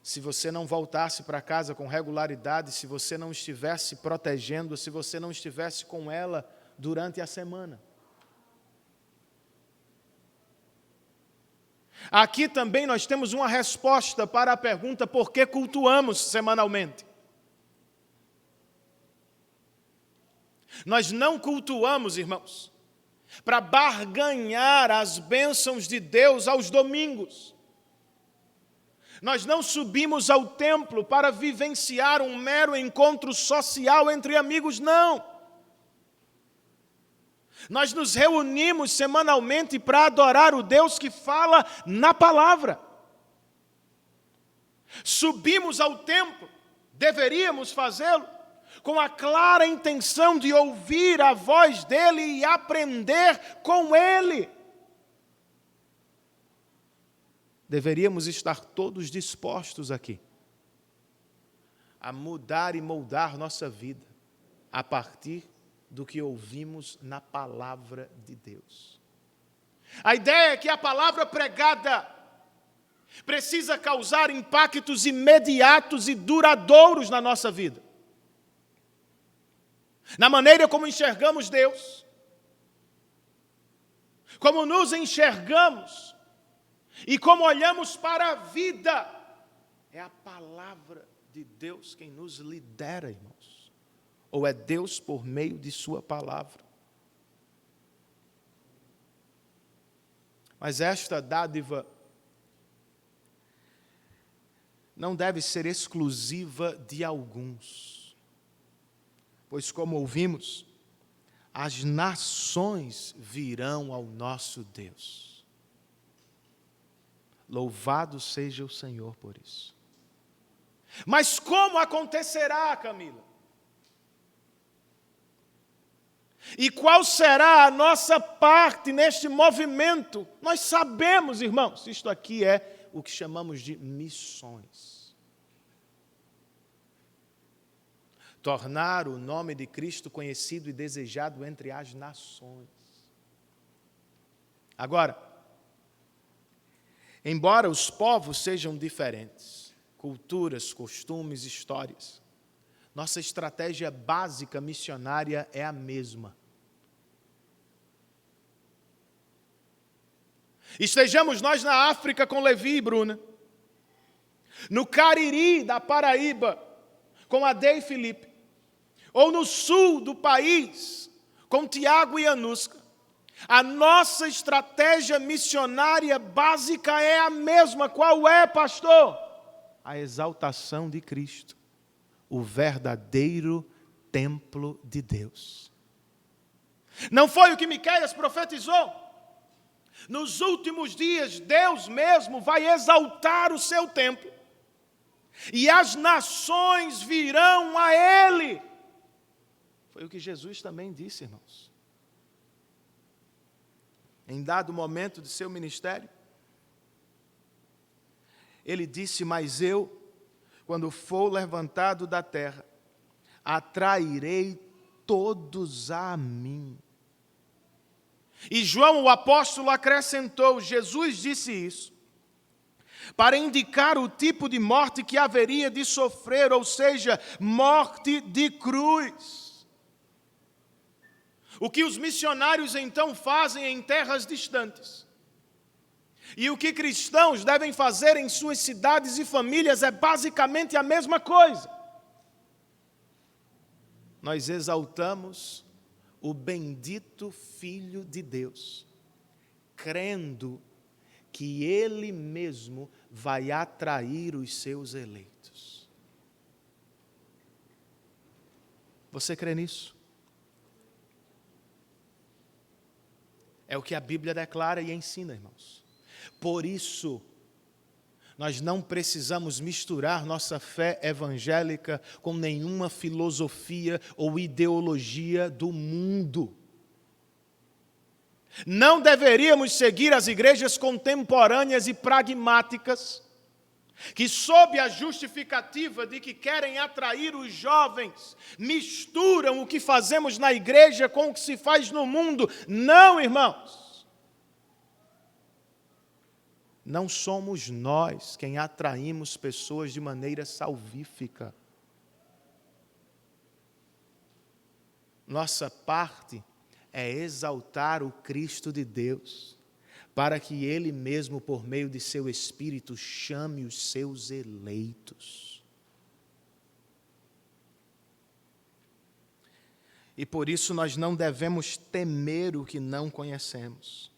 se você não voltasse para casa com regularidade, se você não estivesse protegendo, se você não estivesse com ela durante a semana? Aqui também nós temos uma resposta para a pergunta: por que cultuamos semanalmente? Nós não cultuamos, irmãos, para barganhar as bênçãos de Deus aos domingos. Nós não subimos ao templo para vivenciar um mero encontro social entre amigos, não. Nós nos reunimos semanalmente para adorar o Deus que fala na palavra. Subimos ao templo, deveríamos fazê-lo, com a clara intenção de ouvir a voz dele e aprender com ele. Deveríamos estar todos dispostos aqui a mudar e moldar nossa vida a partir do que ouvimos na palavra de Deus. A ideia é que a palavra pregada precisa causar impactos imediatos e duradouros na nossa vida. Na maneira como enxergamos Deus, como nos enxergamos e como olhamos para a vida. É a palavra de Deus quem nos lidera, irmãos. Ou é Deus por meio de sua palavra? Mas esta dádiva não deve ser exclusiva de alguns. Pois, como ouvimos, as nações virão ao nosso Deus. Louvado seja o Senhor por isso. Mas como acontecerá, Camila? E qual será a nossa parte neste movimento? Nós sabemos, irmãos, isto aqui é o que chamamos de missões. Tornar o nome de Cristo conhecido e desejado entre as nações. Agora, embora os povos sejam diferentes, culturas, costumes, histórias, nossa estratégia básica missionária é a mesma. Estejamos nós na África com Levi e Bruna, no Cariri da Paraíba com Ade e Felipe, ou no sul do país com Tiago e Anusca, a nossa estratégia missionária básica é a mesma. Qual é, pastor? A exaltação de Cristo, o verdadeiro templo de Deus. Não foi o que Miqueias profetizou? Nos últimos dias, Deus mesmo vai exaltar o seu templo, e as nações virão a Ele. Foi o que Jesus também disse, irmãos. Em dado momento de seu ministério, ele disse: mas eu, quando for levantado da terra, atrairei todos a mim. E João, o apóstolo, acrescentou: Jesus disse isso para indicar o tipo de morte que haveria de sofrer, ou seja, morte de cruz. O que os missionários então fazem em terras distantes, e o que cristãos devem fazer em suas cidades e famílias, é basicamente a mesma coisa. Nós exaltamos o bendito Filho de Deus, crendo que Ele mesmo vai atrair os seus eleitos. Você crê nisso? É o que a Bíblia declara e ensina, irmãos. Por isso, nós não precisamos misturar nossa fé evangélica com nenhuma filosofia ou ideologia do mundo. Não deveríamos seguir as igrejas contemporâneas e pragmáticas, que sob a justificativa de que querem atrair os jovens, misturam o que fazemos na igreja com o que se faz no mundo. Não, irmãos. Não somos nós quem atraímos pessoas de maneira salvífica. Nossa parte é exaltar o Cristo de Deus, para que Ele mesmo, por meio de seu Espírito, chame os seus eleitos. E por isso nós não devemos temer o que não conhecemos.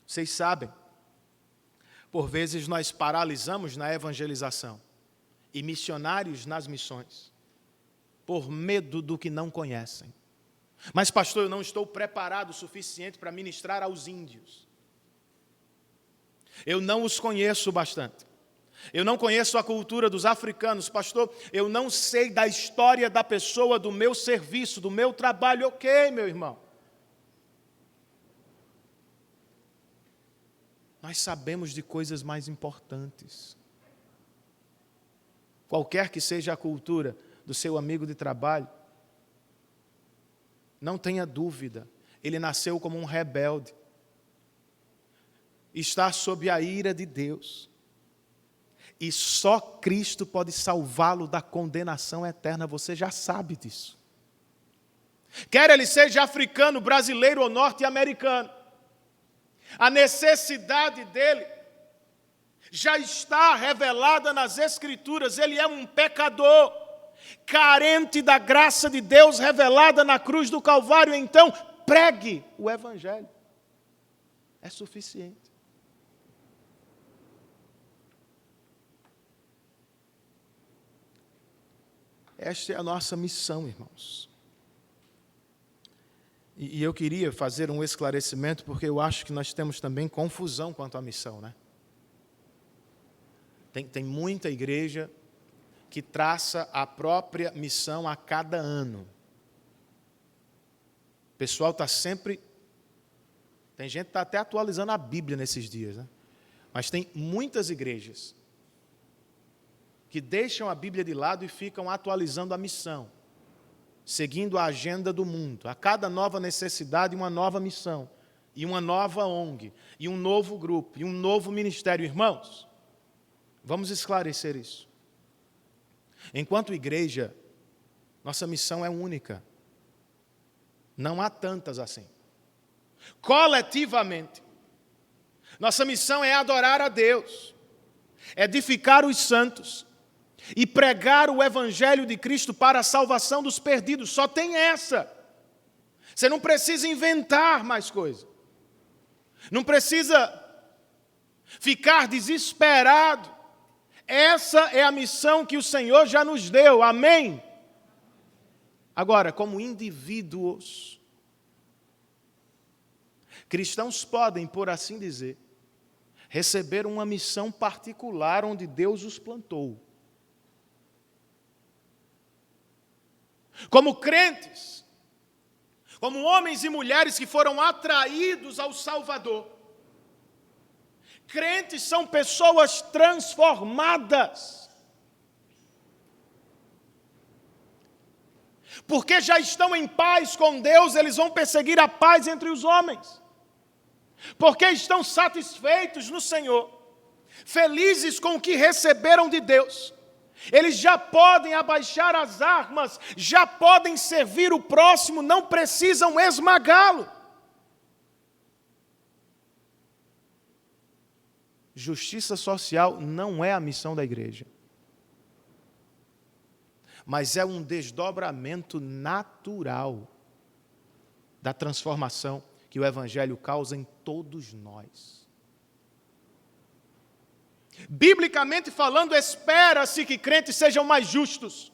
Vocês sabem, por vezes nós paralisamos na evangelização e missionários nas missões, por medo do que não conhecem. Mas, pastor, eu não estou preparado o suficiente para ministrar aos índios. Eu não os conheço bastante. Eu não conheço a cultura dos africanos. Pastor, eu não sei da história da pessoa, do meu serviço, do meu trabalho. Ok, meu irmão. Nós sabemos de coisas mais importantes. Qualquer que seja a cultura do seu amigo de trabalho, não tenha dúvida, ele nasceu como um rebelde. Está sob a ira de Deus. E só Cristo pode salvá-lo da condenação eterna. Você já sabe disso. Quer ele seja africano, brasileiro ou norte-americano, a necessidade dele já está revelada nas Escrituras. Ele é um pecador, carente da graça de Deus revelada na cruz do Calvário. Então, pregue o Evangelho. É suficiente. Esta é a nossa missão, irmãos. E eu queria fazer um esclarecimento, porque eu acho que nós temos também confusão quanto à missão, né? Tem muita igreja que traça a própria missão a cada ano. O pessoal está sempre... Tem gente que está até atualizando a Bíblia nesses dias, né? Mas tem muitas igrejas que deixam a Bíblia de lado e ficam atualizando a missão, seguindo a agenda do mundo. A cada nova necessidade, uma nova missão, e uma nova ONG, e um novo grupo, e um novo ministério. Irmãos, vamos esclarecer isso. Enquanto igreja, nossa missão é única. Não há tantas assim. Coletivamente, nossa missão é adorar a Deus, edificar os santos e pregar o Evangelho de Cristo para a salvação dos perdidos. Só tem essa. Você não precisa inventar mais coisa. Não precisa ficar desesperado. Essa é a missão que o Senhor já nos deu. Amém? Agora, como indivíduos, cristãos podem, por assim dizer, receber uma missão particular onde Deus os plantou. Como crentes, como homens e mulheres que foram atraídos ao Salvador. Crentes são pessoas transformadas, porque já estão em paz com Deus, eles vão perseguir a paz entre os homens, porque estão satisfeitos no Senhor, felizes com o que receberam de Deus. Eles já podem abaixar as armas, já podem servir o próximo, não precisam esmagá-lo. Justiça social não é a missão da igreja, mas é um desdobramento natural da transformação que o Evangelho causa em todos nós. Biblicamente falando, espera-se que crentes sejam mais justos,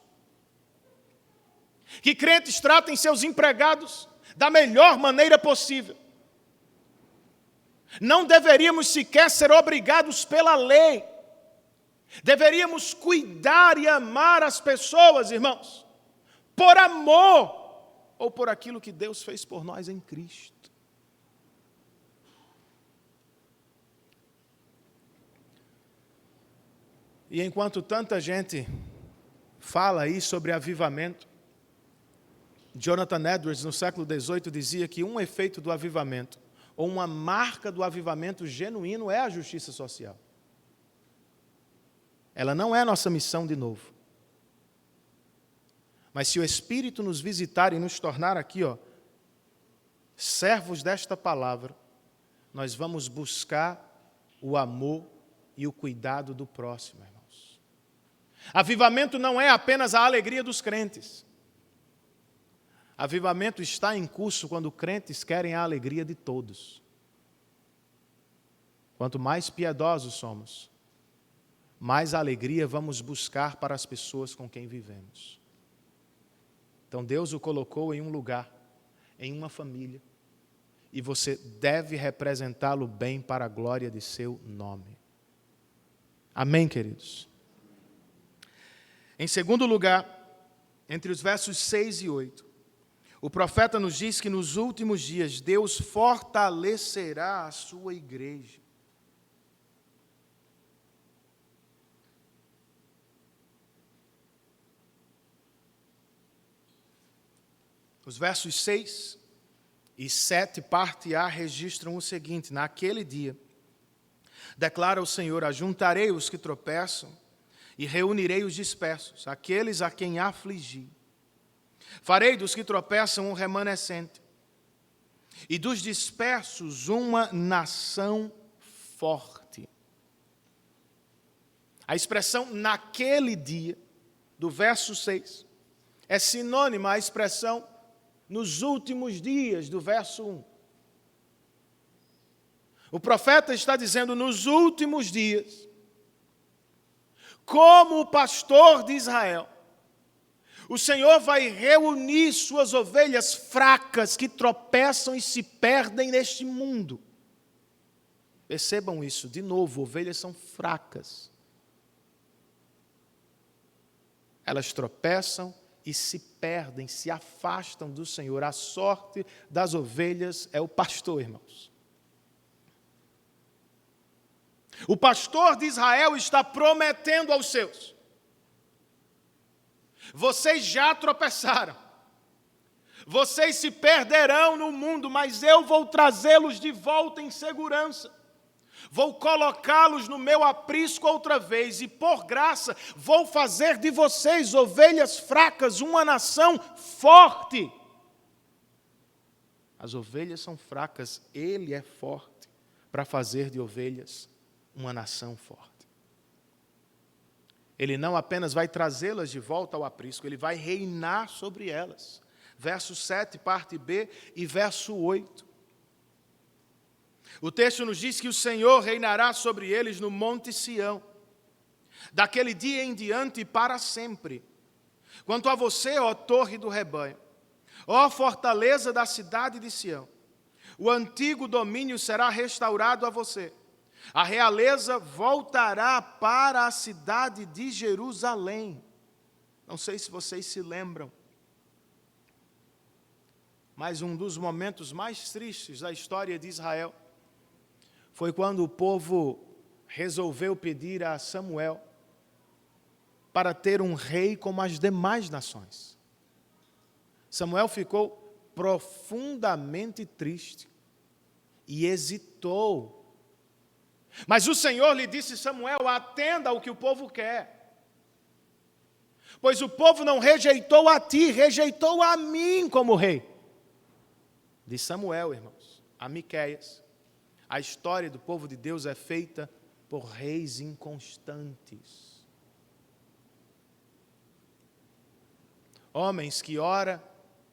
que crentes tratem seus empregados da melhor maneira possível. Não deveríamos sequer ser obrigados pela lei. Deveríamos cuidar e amar as pessoas, irmãos, por amor ou por aquilo que Deus fez por nós em Cristo. E enquanto tanta gente fala aí sobre avivamento, Jonathan Edwards, no século XVIII, dizia que um efeito do avivamento, ou uma marca do avivamento genuíno, é a justiça social. Ela não é nossa missão de novo. Mas se o Espírito nos visitar e nos tornar aqui, servos desta palavra, nós vamos buscar o amor e o cuidado do próximo, irmãos. Avivamento não é apenas a alegria dos crentes. Avivamento está em curso quando crentes querem a alegria de todos. Quanto mais piedosos somos, mais alegria vamos buscar para as pessoas com quem vivemos. Então Deus o colocou em um lugar, em uma família, e você deve representá-lo bem para a glória de seu nome. Amém, queridos? Em segundo lugar, entre os versos 6 e 8, o profeta nos diz que nos últimos dias Deus fortalecerá a sua igreja. Os versos 6 e 7, parte A, registram o seguinte: naquele dia, declara o Senhor, ajuntarei os que tropeçam e reunirei os dispersos, aqueles a quem afligi. Farei dos que tropeçam um remanescente, e dos dispersos uma nação forte. A expressão naquele dia, do verso 6, é sinônima à expressão nos últimos dias, do verso 1. O profeta está dizendo, nos últimos dias, como o pastor de Israel, o Senhor vai reunir suas ovelhas fracas que tropeçam e se perdem neste mundo. Percebam isso, de novo, ovelhas são fracas. Elas tropeçam e se perdem, se afastam do Senhor. A sorte das ovelhas é o pastor, irmãos. O pastor de Israel está prometendo aos seus: vocês já tropeçaram, vocês se perderão no mundo, mas eu vou trazê-los de volta em segurança. Vou colocá-los no meu aprisco outra vez, e por graça vou fazer de vocês, ovelhas fracas, uma nação forte. As ovelhas são fracas, Ele é forte para fazer de ovelhas uma nação forte. Ele não apenas vai trazê-las de volta ao aprisco, Ele vai reinar sobre elas. Verso 7, parte B, e verso 8. O texto nos diz que o Senhor reinará sobre eles no Monte Sião, daquele dia em diante para sempre. Quanto a você, ó torre do rebanho, ó fortaleza da cidade de Sião, o antigo domínio será restaurado a você. A realeza voltará para a cidade de Jerusalém. Não sei se vocês se lembram, mas um dos momentos mais tristes da história de Israel foi quando o povo resolveu pedir a Samuel para ter um rei como as demais nações. Samuel ficou profundamente triste e hesitou. Mas o Senhor lhe disse: Samuel, atenda ao que o povo quer. Pois o povo não rejeitou a ti, rejeitou a mim como rei. De Samuel, irmãos, a Miqueias, a história do povo de Deus é feita por reis inconstantes. Homens que ora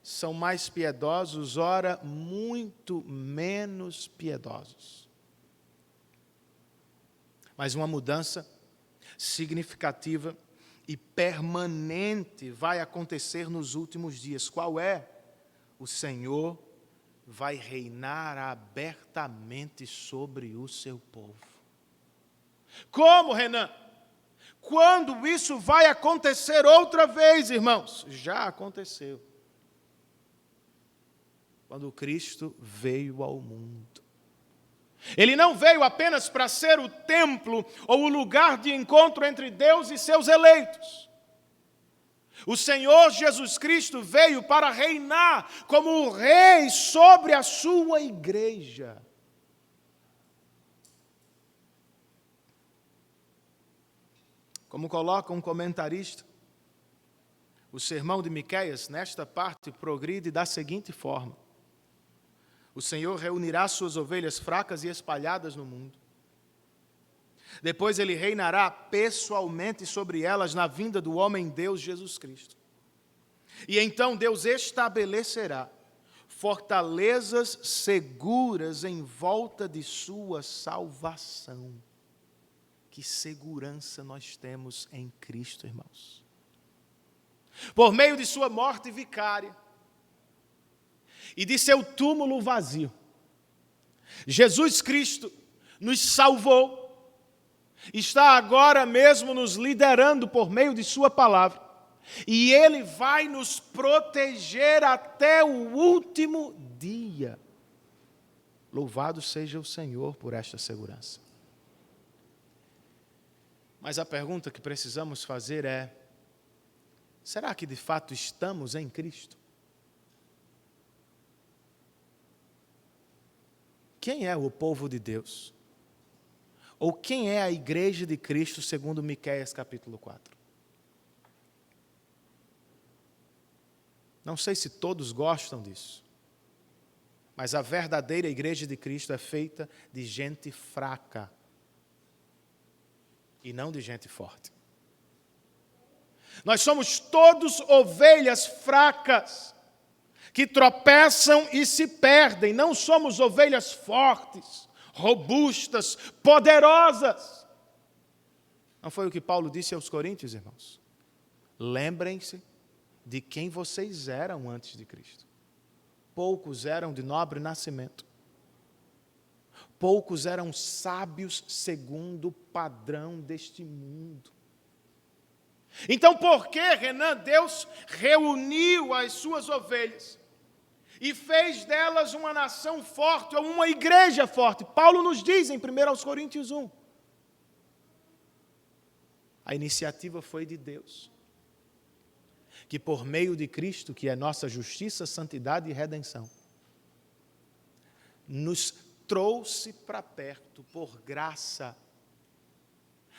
são mais piedosos, ora muito menos piedosos. Mas uma mudança significativa e permanente vai acontecer nos últimos dias. Qual é? O Senhor vai reinar abertamente sobre o seu povo. Como, Renan? Quando isso vai acontecer outra vez, irmãos? Já aconteceu. Quando Cristo veio ao mundo. Ele não veio apenas para ser o templo ou o lugar de encontro entre Deus e seus eleitos. O Senhor Jesus Cristo veio para reinar como o rei sobre a sua igreja. Como coloca um comentarista, o sermão de Miqueias, nesta parte, progride da seguinte forma: o Senhor reunirá suas ovelhas fracas e espalhadas no mundo. Depois ele reinará pessoalmente sobre elas na vinda do homem-Deus Jesus Cristo. E então Deus estabelecerá fortalezas seguras em volta de sua salvação. Que segurança nós temos em Cristo, irmãos. Por meio de sua morte vicária e de seu túmulo vazio, Jesus Cristo nos salvou, está agora mesmo nos liderando por meio de sua palavra, e Ele vai nos proteger até o último dia. Louvado seja o Senhor por esta segurança. Mas a pergunta que precisamos fazer é: será que de fato estamos em Cristo? Quem é o povo de Deus? Ou quem é a igreja de Cristo, segundo Miqueias capítulo 4? Não sei se todos gostam disso, mas a verdadeira igreja de Cristo é feita de gente fraca e não de gente forte. Nós somos todos ovelhas fracas, que tropeçam e se perdem. Não somos ovelhas fortes, robustas, poderosas. Não foi o que Paulo disse aos Coríntios, irmãos? Lembrem-se de quem vocês eram antes de Cristo. Poucos eram de nobre nascimento. Poucos eram sábios segundo o padrão deste mundo. Então, por que, Renan, Deus reuniu as suas ovelhas e fez delas uma nação forte, ou uma igreja forte? Paulo nos diz em 1 Coríntios 1. A iniciativa foi de Deus, que por meio de Cristo, que é nossa justiça, santidade e redenção, nos trouxe para perto por graça,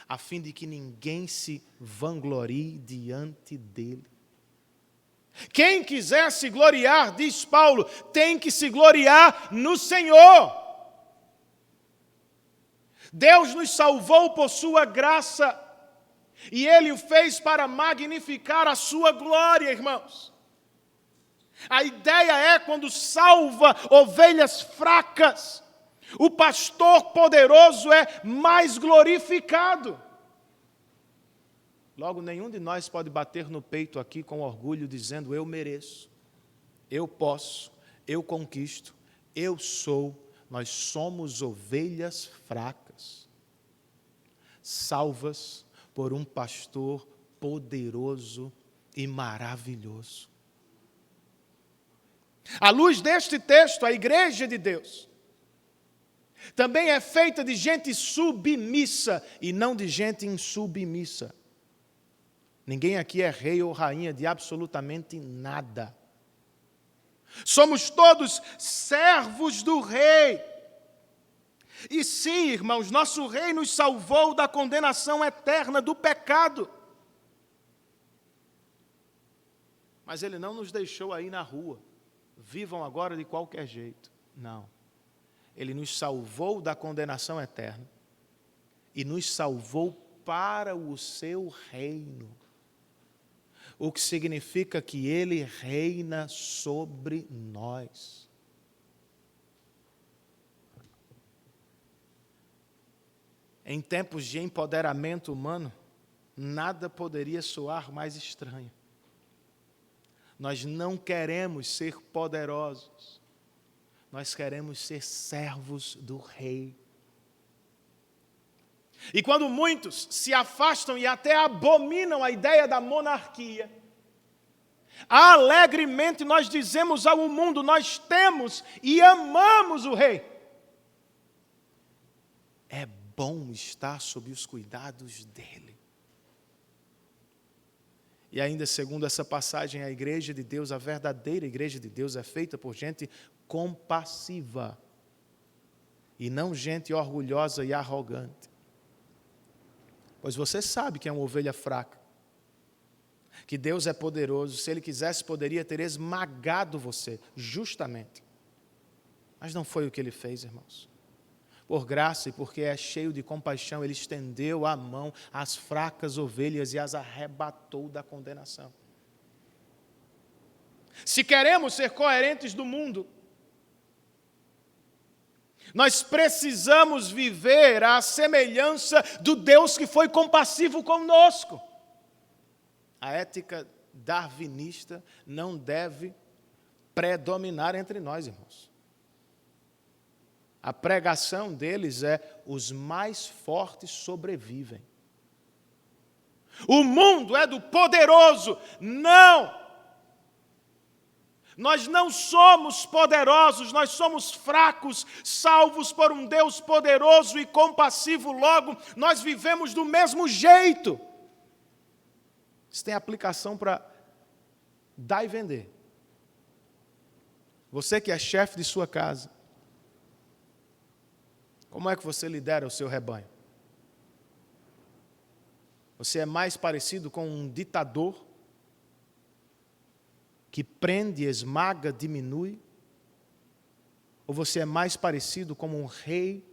a fim de que ninguém se vanglorie diante dele. Quem quiser se gloriar, diz Paulo, tem que se gloriar no Senhor. Deus nos salvou por sua graça, e Ele o fez para magnificar a sua glória, irmãos. A ideia é, quando salva ovelhas fracas, o pastor poderoso é mais glorificado. Logo, nenhum de nós pode bater no peito aqui com orgulho, dizendo: eu mereço, eu posso, eu conquisto, eu sou. Nós somos ovelhas fracas, salvas por um pastor poderoso e maravilhoso. À luz deste texto, a igreja de Deus também é feita de gente submissa e não de gente insubmissa. Ninguém aqui é rei ou rainha de absolutamente nada. Somos todos servos do rei. E sim, irmãos, nosso rei nos salvou da condenação eterna do pecado. Mas ele não nos deixou aí na rua. Vivam agora de qualquer jeito. Não. Ele nos salvou da condenação eterna e nos salvou para o seu reino. O que significa que Ele reina sobre nós. Em tempos de empoderamento humano, nada poderia soar mais estranho. Nós não queremos ser poderosos. Nós queremos ser servos do Rei. E quando muitos se afastam e até abominam a ideia da monarquia, alegremente nós dizemos ao mundo: nós temos e amamos o Rei. é bom estar sob os cuidados dele. E ainda, segundo essa passagem, a igreja de Deus, a verdadeira igreja de Deus, é feita por gente compassiva e não gente orgulhosa e arrogante. Pois você sabe que é uma ovelha fraca, que Deus é poderoso, se Ele quisesse poderia ter esmagado você, justamente. Mas não foi o que Ele fez, irmãos. Por graça e porque é cheio de compaixão, Ele estendeu a mão às fracas ovelhas e as arrebatou da condenação. Se queremos ser coerentes do mundo, nós precisamos viver à semelhança do Deus que foi compassivo conosco. A ética darwinista não deve predominar entre nós, irmãos. A pregação deles é: os mais fortes sobrevivem. O mundo é do poderoso. Não! Nós não somos poderosos, nós somos fracos, salvos por um Deus poderoso e compassivo. Logo, nós vivemos do mesmo jeito. Isso tem aplicação para dar e vender. Você que é chefe de sua casa, como é que você lidera o seu rebanho? Você é mais parecido com um ditador que prende, esmaga, diminui? Ou você é mais parecido como um rei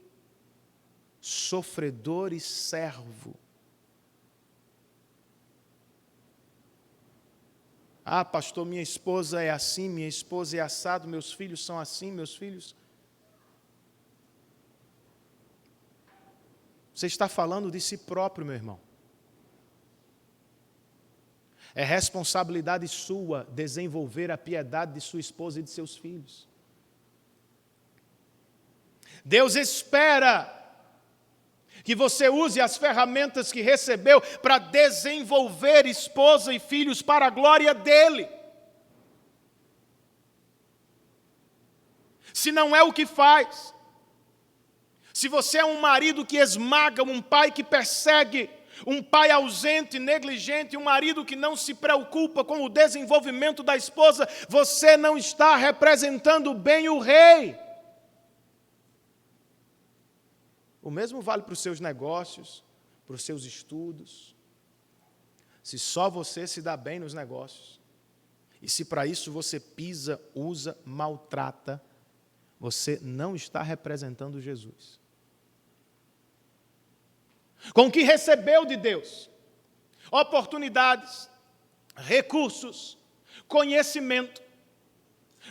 sofredor e servo? Ah, pastor, minha esposa é assim, minha esposa é assado, meus filhos são assim, meus filhos... Você está falando de si próprio, meu irmão. É responsabilidade sua desenvolver a piedade de sua esposa e de seus filhos. Deus espera que você use as ferramentas que recebeu para desenvolver esposa e filhos para a glória dele. Se não é o que faz, se você é um marido que esmaga, um pai que persegue, um pai ausente, negligente, um marido que não se preocupa com o desenvolvimento da esposa, você não está representando bem o rei. O mesmo vale para os seus negócios, para os seus estudos. Se só você se dá bem nos negócios, e se para isso você pisa, usa, maltrata, você não está representando Jesus. Com o que recebeu de Deus, oportunidades, recursos, conhecimento,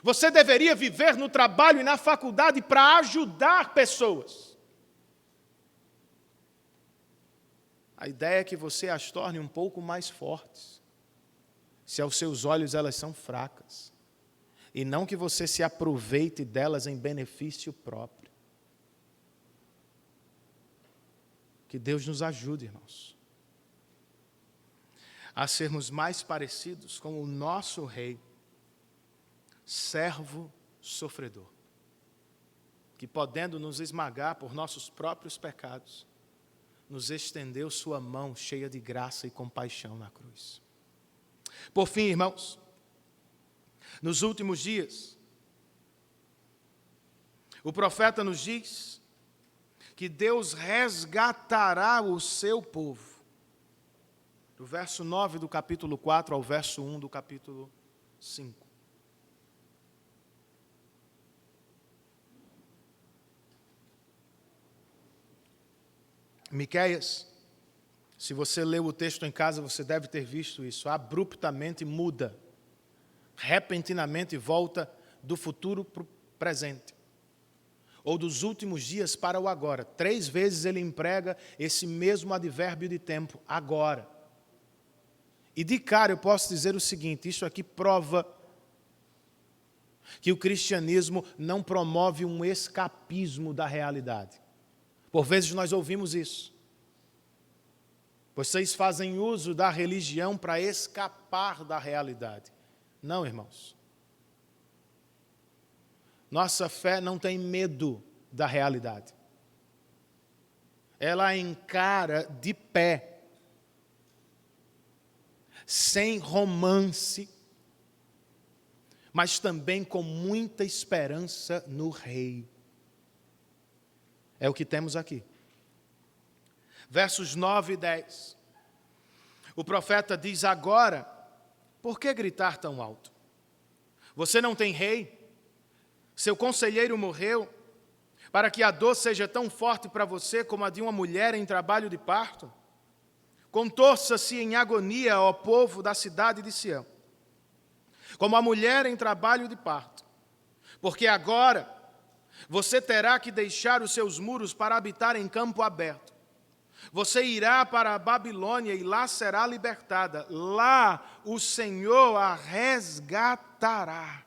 você deveria viver no trabalho e na faculdade para ajudar pessoas. A ideia é que você as torne um pouco mais fortes, se aos seus olhos elas são fracas, e não que você se aproveite delas em benefício próprio. Que Deus nos ajude, irmãos, a sermos mais parecidos com o nosso Rei, servo sofredor, que podendo nos esmagar por nossos próprios pecados, nos estendeu sua mão cheia de graça e compaixão na cruz. Por fim, irmãos, nos últimos dias, o profeta nos diz que Deus resgatará o seu povo. Do verso 9 do capítulo 4 ao verso 1 do capítulo 5. Miqueias, se você leu o texto em casa, você deve ter visto isso, abruptamente muda, repentinamente volta do futuro para o presente, ou dos últimos dias para o agora. 3 vezes ele emprega esse mesmo advérbio de tempo, agora. E de cara eu posso dizer o seguinte, isso aqui prova que o cristianismo não promove um escapismo da realidade. Por vezes nós ouvimos isso. Vocês fazem uso da religião para escapar da realidade. Não, irmãos. Nossa fé não tem medo da realidade. ela encara de pé, sem romance, mas também com muita esperança no Rei. É o que temos aqui. Versos 9 e 10. O profeta diz: agora, por que gritar tão alto? Você não tem rei? Seu conselheiro morreu, para que a dor seja tão forte para você como a de uma mulher em trabalho de parto? Contorça-se em agonia, ó povo da cidade de Sião, como a mulher em trabalho de parto, porque agora você terá que deixar os seus muros para habitar em campo aberto. Você irá para a Babilônia e lá será libertada. Lá o Senhor a resgatará.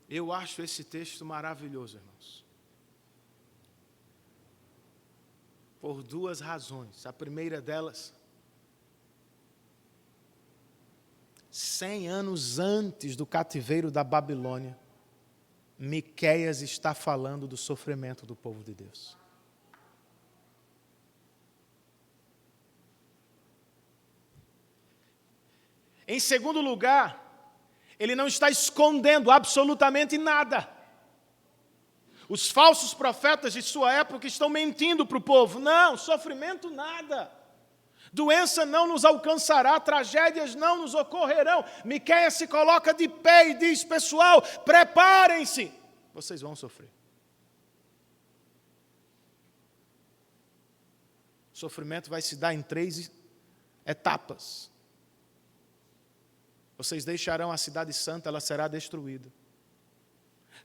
Eu acho esse texto maravilhoso, irmãos. Por duas razões. A primeira delas, 100 anos antes do cativeiro da Babilônia, Miqueias está falando do sofrimento do povo de Deus. Em segundo lugar, ele não está escondendo absolutamente nada. Os falsos profetas de sua época estão mentindo para o povo. Não, sofrimento nada. Doença não nos alcançará, tragédias não nos ocorrerão. Miqueias se coloca de pé e diz: pessoal, preparem-se, vocês vão sofrer. O sofrimento vai se dar em 3 etapas. Vocês deixarão a cidade santa, ela será destruída.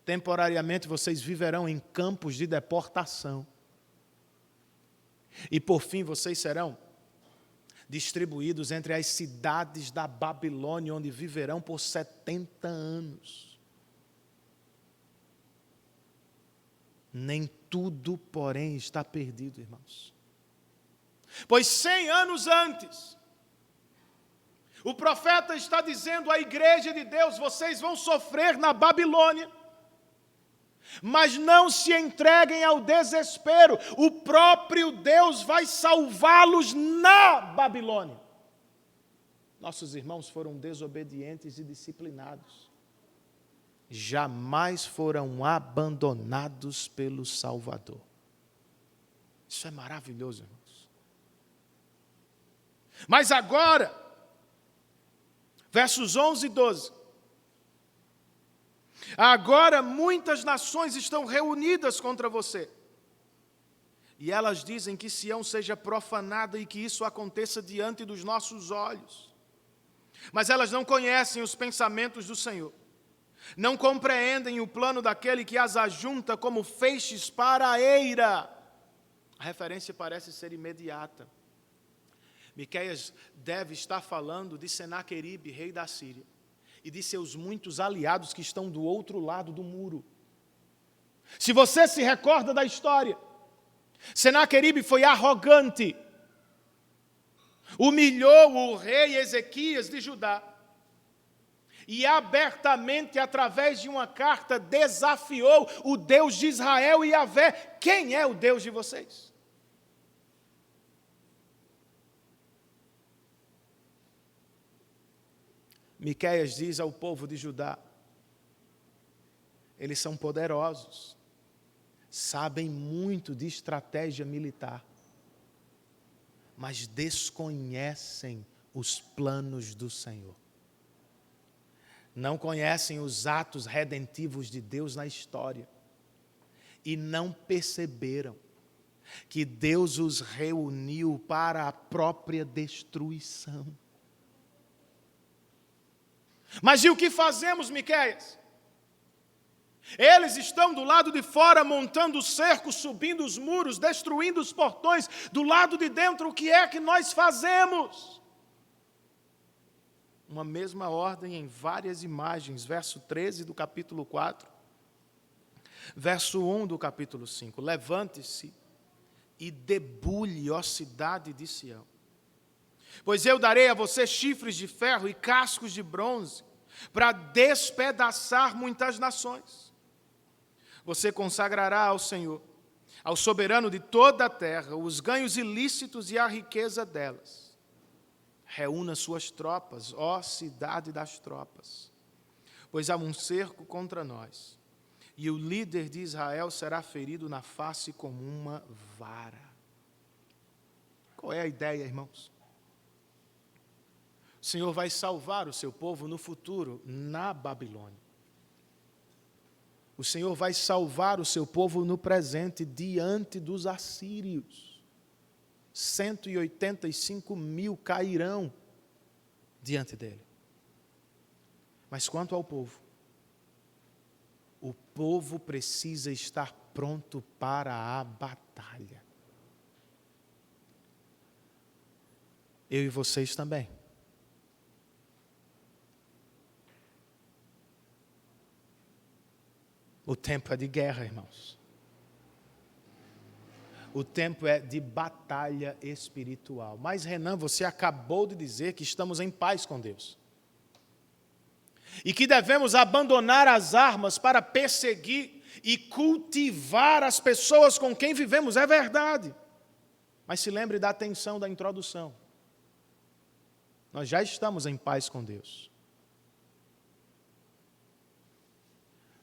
Temporariamente vocês viverão em campos de deportação. E por fim vocês serão distribuídos entre as cidades da Babilônia, onde viverão por 70 anos. Nem tudo, porém, está perdido, irmãos. Pois 100 anos antes, o profeta está dizendo à igreja de Deus: vocês vão sofrer na Babilônia, mas não se entreguem ao desespero, o próprio Deus vai salvá-los na Babilônia. Nossos irmãos foram desobedientes e disciplinados, jamais foram abandonados pelo Salvador. Isso é maravilhoso, irmãos. Mas agora, versos 11 e 12. Agora muitas nações estão reunidas contra você. E elas dizem que Sião seja profanada e que isso aconteça diante dos nossos olhos. Mas elas não conhecem os pensamentos do Senhor. Não compreendem o plano daquele que as ajunta como feixes para a eira. A referência parece ser imediata. Miqueias deve estar falando de Senaqueribe, rei da Síria, e de seus muitos aliados que estão do outro lado do muro. Se você se recorda da história, Senaqueribe foi arrogante, humilhou o rei Ezequias de Judá e abertamente, através de uma carta, desafiou o Deus de Israel e Yahvé. Quem é o Deus de vocês? Miqueias diz ao povo de Judá: eles são poderosos, sabem muito de estratégia militar, mas desconhecem os planos do Senhor. Não conhecem os atos redentivos de Deus na história e não perceberam que Deus os reuniu para a própria destruição. Mas e o que fazemos, Miqueias? Eles estão do lado de fora montando o cerco, subindo os muros, destruindo os portões. Do lado de dentro, o que é que nós fazemos? Uma mesma ordem em várias imagens. Verso 13 do capítulo 4. Verso 1 do capítulo 5. Levante-se e debulhe, ó cidade de Sião. Pois eu darei a você chifres de ferro e cascos de bronze, para despedaçar muitas nações. Você consagrará ao Senhor ao soberano de toda a terra, os ganhos ilícitos e a riqueza delas. Reúna suas tropas, ó cidade das tropas, pois há um cerco contra nós, e o líder de Israel será ferido na face com uma vara. Qual é a ideia, irmãos? O Senhor vai salvar o seu povo no futuro, na Babilônia. O Senhor vai salvar o seu povo no presente, diante dos assírios. 185 mil cairão diante dele. Mas quanto ao povo, o povo precisa estar pronto para a batalha. Eu e vocês também. O tempo é de guerra, irmãos. O tempo é de batalha espiritual. Mas, Renan, você acabou de dizer que estamos em paz com Deus. E que devemos abandonar as armas para perseguir e cultivar as pessoas com quem vivemos. É verdade. Mas se lembre da atenção da introdução. Nós já estamos em paz com Deus.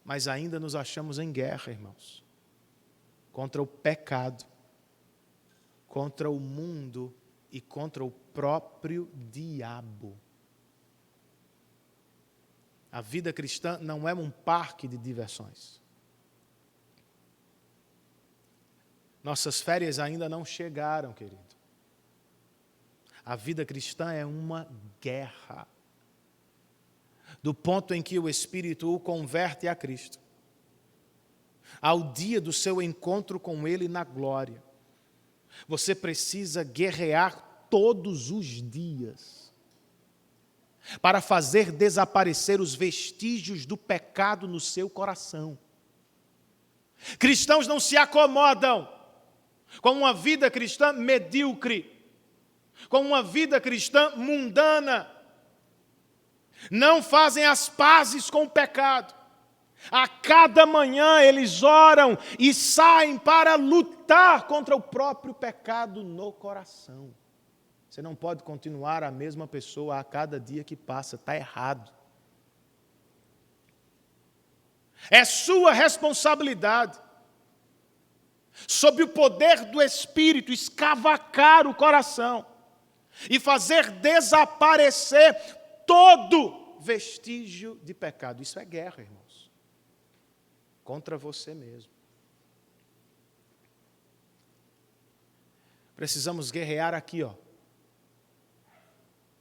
Mas ainda nos achamos em guerra, irmãos, contra o pecado, contra o mundo e contra o próprio diabo. A vida cristã não é um parque de diversões. Nossas férias ainda não chegaram, querido. A vida cristã é uma guerra. Do ponto em que o Espírito o converte a Cristo, ao dia do seu encontro com Ele na glória, você precisa guerrear todos os dias para fazer desaparecer os vestígios do pecado no seu coração. Cristãos não se acomodam com uma vida cristã medíocre, com uma vida cristã mundana. Não fazem as pazes com o pecado. A cada manhã eles oram e saem para lutar contra o próprio pecado no coração. Você não pode continuar a mesma pessoa a cada dia que passa, está errado. É sua responsabilidade, sob o poder do Espírito, escavacar o coração e fazer desaparecer todo vestígio de pecado. Isso é guerra, irmãos. Contra você mesmo. Precisamos guerrear aqui, ó.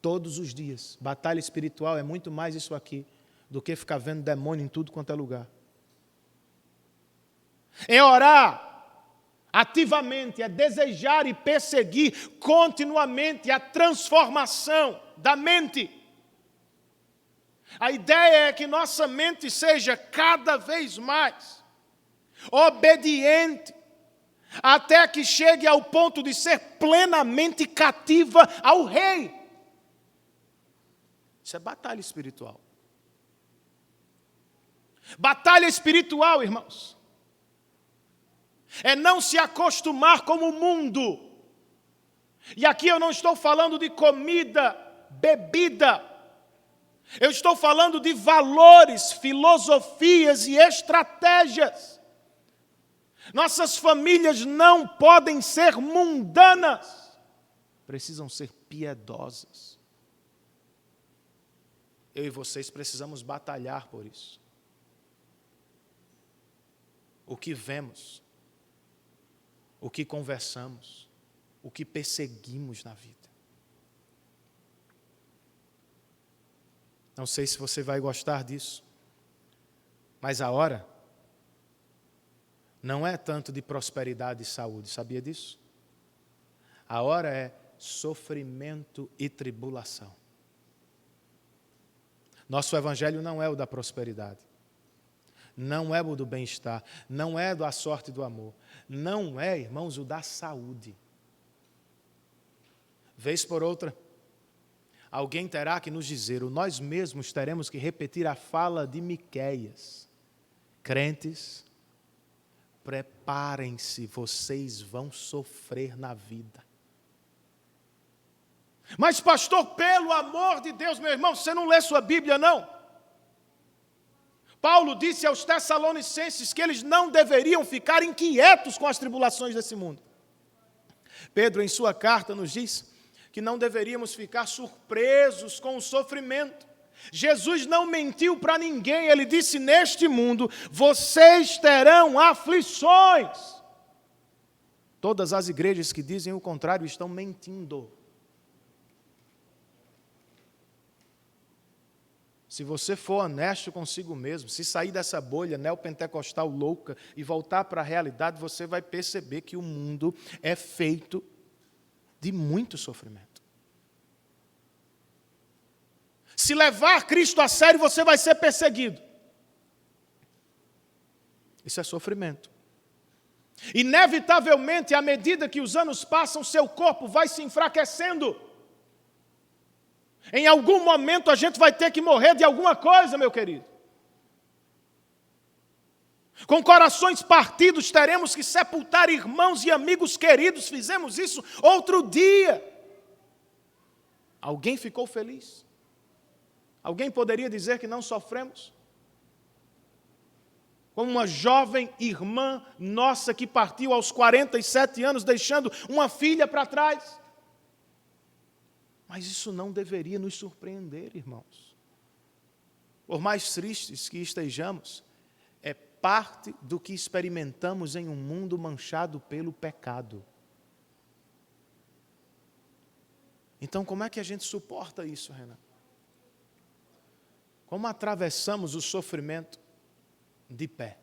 Todos os dias. Batalha espiritual é muito mais isso aqui do que ficar vendo demônio em tudo quanto é lugar. É orar ativamente, é desejar e perseguir continuamente a transformação da mente. A ideia é que nossa mente seja cada vez mais obediente, até que chegue ao ponto de ser plenamente cativa ao Rei. Isso é batalha espiritual. Batalha espiritual, irmãos, é não se acostumar com o mundo. E aqui eu não estou falando de comida, bebida. Eu estou falando de valores, filosofias e estratégias. Nossas famílias não podem ser mundanas. Precisam ser piedosas. Eu e vocês precisamos batalhar por isso. O que vemos, o que conversamos, o que perseguimos na vida. Não sei se você vai gostar disso, mas a hora não é tanto de prosperidade e saúde, sabia disso? A hora é sofrimento e tribulação. Nosso evangelho não é o da prosperidade, não é o do bem-estar, não é da sorte e do amor, não é, irmãos, o da saúde. Vez por outra, alguém terá que nos dizer, ou nós mesmos teremos que repetir a fala de Miqueias. Crentes, preparem-se, vocês vão sofrer na vida. Mas pastor, pelo amor de Deus, meu irmão, você não lê sua Bíblia não? Paulo disse aos Tessalonicenses que eles não deveriam ficar inquietos com as tribulações desse mundo. Pedro, em sua carta, nos diz que não deveríamos ficar surpresos com o sofrimento. Jesus não mentiu para ninguém, ele disse: neste mundo vocês terão aflições. Todas as igrejas que dizem o contrário estão mentindo. Se você for honesto consigo mesmo, se sair dessa bolha neopentecostal louca e voltar para a realidade, você vai perceber que o mundo é feito de muito sofrimento. Se levar Cristo a sério, você vai ser perseguido. Isso é sofrimento. Inevitavelmente, à medida que os anos passam, seu corpo vai se enfraquecendo. Em algum momento a gente vai ter que morrer de alguma coisa, meu querido. Com corações partidos, teremos que sepultar irmãos e amigos queridos. Fizemos isso outro dia. Alguém ficou feliz? Alguém poderia dizer que não sofremos? Como uma jovem irmã nossa que partiu aos 47 anos, deixando uma filha para trás. Mas isso não deveria nos surpreender, irmãos. Por mais tristes que estejamos, é parte do que experimentamos em um mundo manchado pelo pecado. Então, como é que a gente suporta isso, Renan? Como atravessamos o sofrimento de pé?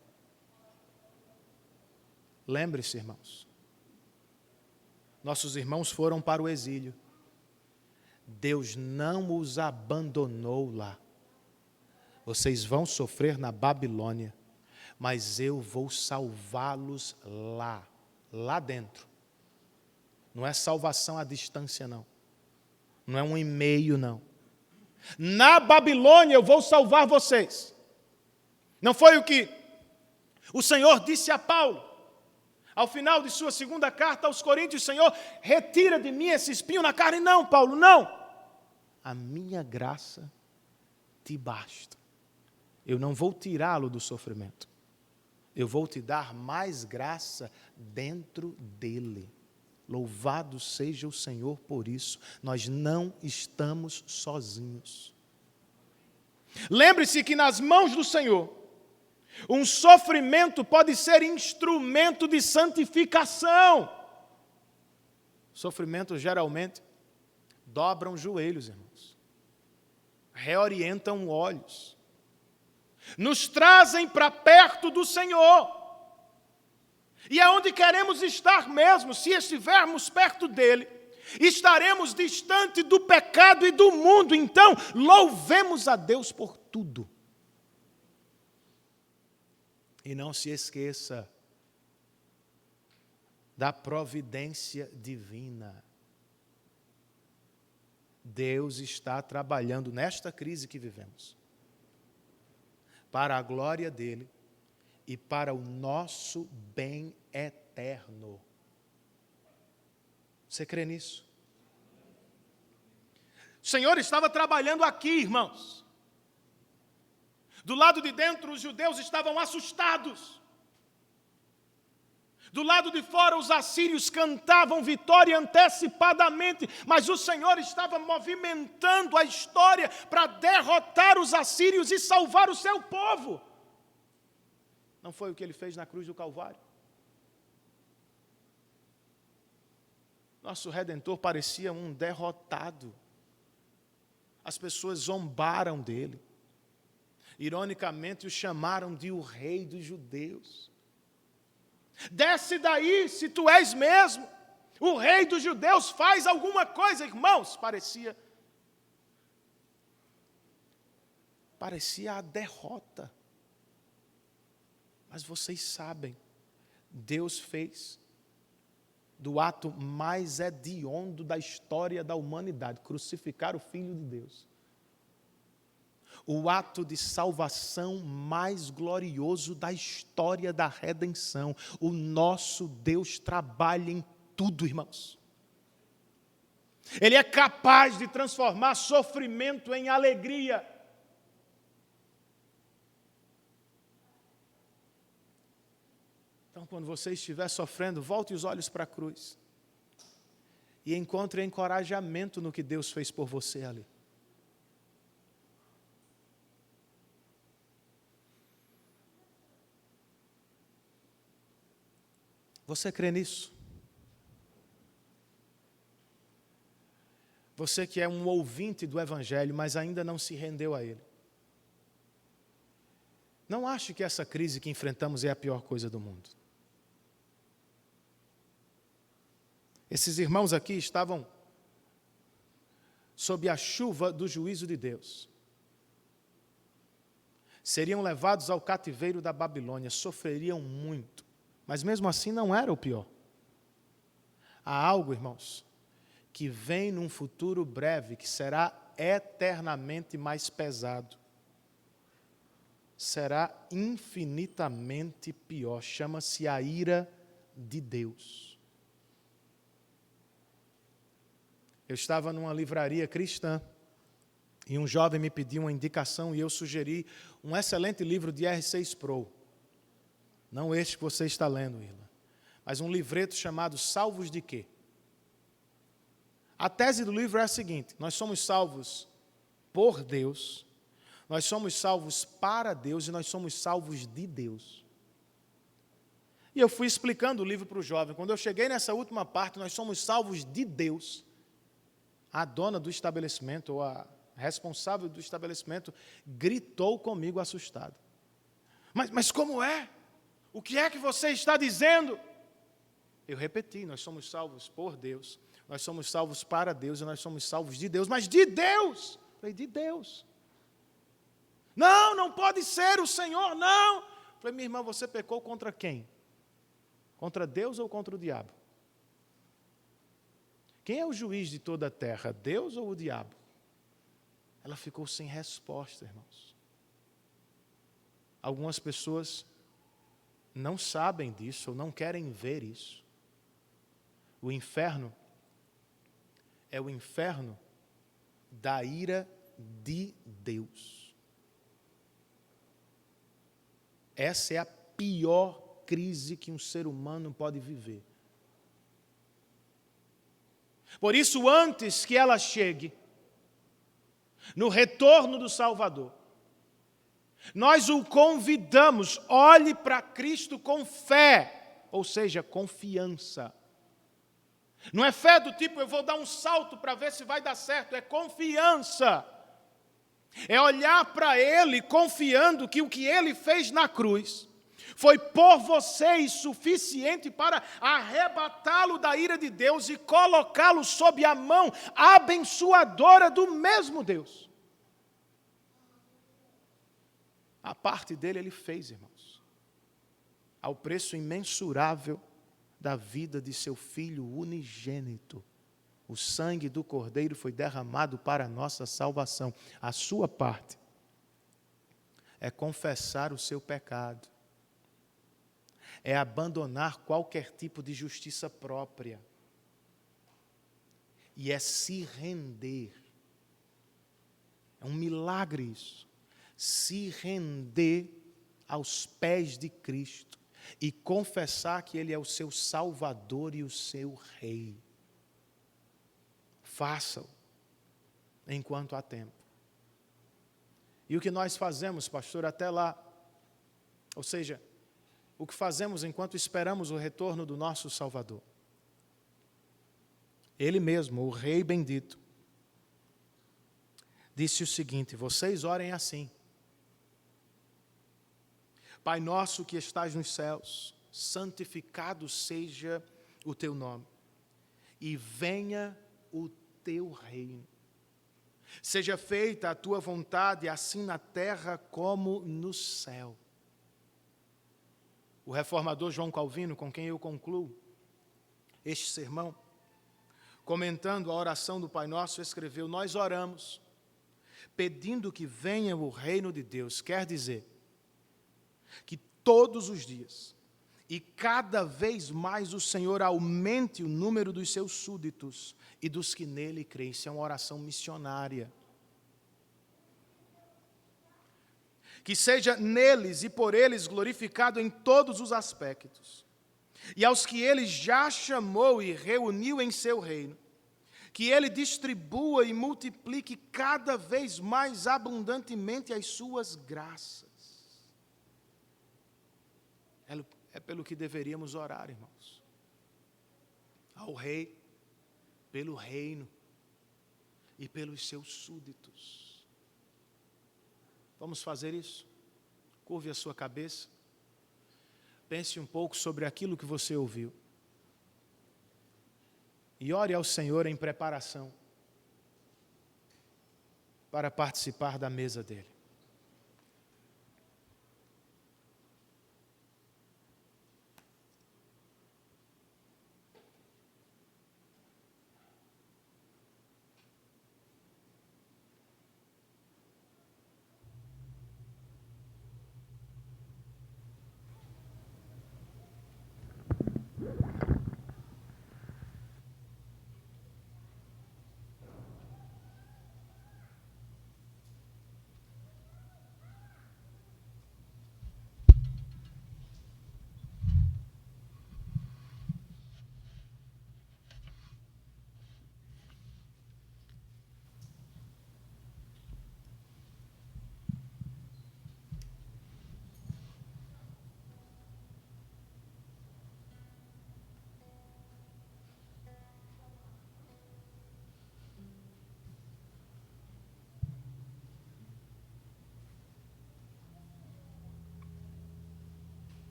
Lembre-se, irmãos, nossos irmãos foram para o exílio. Deus não os abandonou lá. Vocês vão sofrer na Babilônia, mas eu vou salvá-los lá dentro. Não é salvação à distância, não. Não é um e-mail, não. Na Babilônia eu vou salvar vocês. Não foi o que o Senhor disse a Paulo? Ao final de sua segunda carta aos Coríntios, Senhor, retira de mim esse espinho na carne. Não, Paulo, não. A minha graça te basta. Eu não vou tirá-lo do sofrimento. Eu vou te dar mais graça dentro dele. Louvado seja o Senhor por isso. Nós não estamos sozinhos. Lembre-se que nas mãos do Senhor, um sofrimento pode ser instrumento de santificação. Sofrimento geralmente dobram joelhos, irmãos. Reorientam olhos. Nos trazem para perto do Senhor. E é onde queremos estar mesmo. Se estivermos perto dele, estaremos distante do pecado e do mundo. Então, louvemos a Deus por tudo. E não se esqueça da providência divina. Deus está trabalhando nesta crise que vivemos, para a glória dele e para o nosso bem eterno. Você crê nisso? O Senhor estava trabalhando aqui, irmãos. Do lado de dentro, os judeus estavam assustados. Do lado de fora, os assírios cantavam vitória antecipadamente, mas o Senhor estava movimentando a história para derrotar os assírios e salvar o seu povo. Não foi o que ele fez na cruz do Calvário? Nosso Redentor parecia um derrotado. As pessoas zombaram dele. Ironicamente, o chamaram de o rei dos judeus. Desce daí, se tu és mesmo o rei dos judeus, faz alguma coisa, irmãos. Parecia a derrota. Mas vocês sabem, Deus fez do ato mais hediondo da história da humanidade, crucificar o Filho de Deus. o ato de salvação mais glorioso da história da redenção. O nosso Deus trabalha em tudo, irmãos. Ele é capaz de transformar sofrimento em alegria. Então, quando você estiver sofrendo, volte os olhos para a cruz e encontre encorajamento no que Deus fez por você ali. Você crê nisso? Você que é um ouvinte do Evangelho, mas ainda não se rendeu a ele. Não ache que essa crise que enfrentamos é a pior coisa do mundo. Esses irmãos aqui estavam sob a chuva do juízo de Deus. Seriam levados ao cativeiro da Babilônia, sofreriam muito. Mas mesmo assim não era o pior. Há algo, irmãos, que vem num futuro breve, que será eternamente mais pesado. Será infinitamente pior. Chama-se a ira de Deus. Eu estava numa livraria cristã e um jovem me pediu uma indicação e eu sugeri um excelente livro de R.C. Sproul. Não este que você está lendo, Irla, mas um livreto chamado Salvos de Quê? A tese do livro é a seguinte: nós somos salvos por Deus, nós somos salvos para Deus e nós somos salvos de Deus. E eu fui explicando o livro para o jovem. Quando eu cheguei nessa última parte, nós somos salvos de Deus, a dona do estabelecimento, ou a responsável do estabelecimento, gritou comigo assustada. Mas como é? O que é que você está dizendo? Eu repeti, nós somos salvos por Deus, nós somos salvos para Deus e nós somos salvos de Deus. Mas de Deus? Falei, de Deus. Não pode ser o Senhor, não. Falei, minha irmã, você pecou contra quem? Contra Deus ou contra o diabo? Quem é o juiz de toda a terra, Deus ou o diabo? Ela ficou sem resposta, irmãos. Algumas pessoas não sabem disso ou não querem ver isso. O inferno é o inferno da ira de Deus. Essa é a pior crise que um ser humano pode viver. Por isso, antes que ela chegue, no retorno do Salvador, nós o convidamos, olhe para Cristo com fé, ou seja, confiança. Não é fé do tipo, eu vou dar um salto para ver se vai dar certo, é confiança. É olhar para Ele confiando que o que Ele fez na cruz foi por vocês suficiente para arrebatá-lo da ira de Deus e colocá-lo sob a mão abençoadora do mesmo Deus. A parte dele ele fez, irmãos, ao preço imensurável da vida de seu Filho unigênito. O sangue do Cordeiro foi derramado para a nossa salvação. A sua parte é confessar o seu pecado, é abandonar qualquer tipo de justiça própria e é se render. É um milagre isso. Se render aos pés de Cristo e confessar que Ele é o seu Salvador e o seu Rei. Faça-o enquanto há tempo. E o que nós fazemos, pastor, até lá, ou seja, o que fazemos enquanto esperamos o retorno do nosso Salvador? Ele mesmo, o Rei bendito, disse o seguinte: vocês orem assim: Pai nosso que estás nos céus, santificado seja o teu nome, e venha o teu reino. Seja feita a tua vontade, assim na terra como no céu. O reformador João Calvino, com quem eu concluo este sermão, comentando a oração do Pai Nosso, escreveu: nós oramos pedindo que venha o reino de Deus, quer dizer que todos os dias, e cada vez mais o Senhor aumente o número dos seus súditos e dos que nele creem. Isso é uma oração missionária. Que seja neles e por eles glorificado em todos os aspectos. E aos que ele já chamou e reuniu em seu reino, que ele distribua e multiplique cada vez mais abundantemente as suas graças. É pelo que deveríamos orar, irmãos. Ao Rei, pelo reino e pelos seus súditos. Vamos fazer isso? Curve a sua cabeça. Pense um pouco sobre aquilo que você ouviu. E ore ao Senhor em preparação para participar da mesa dele.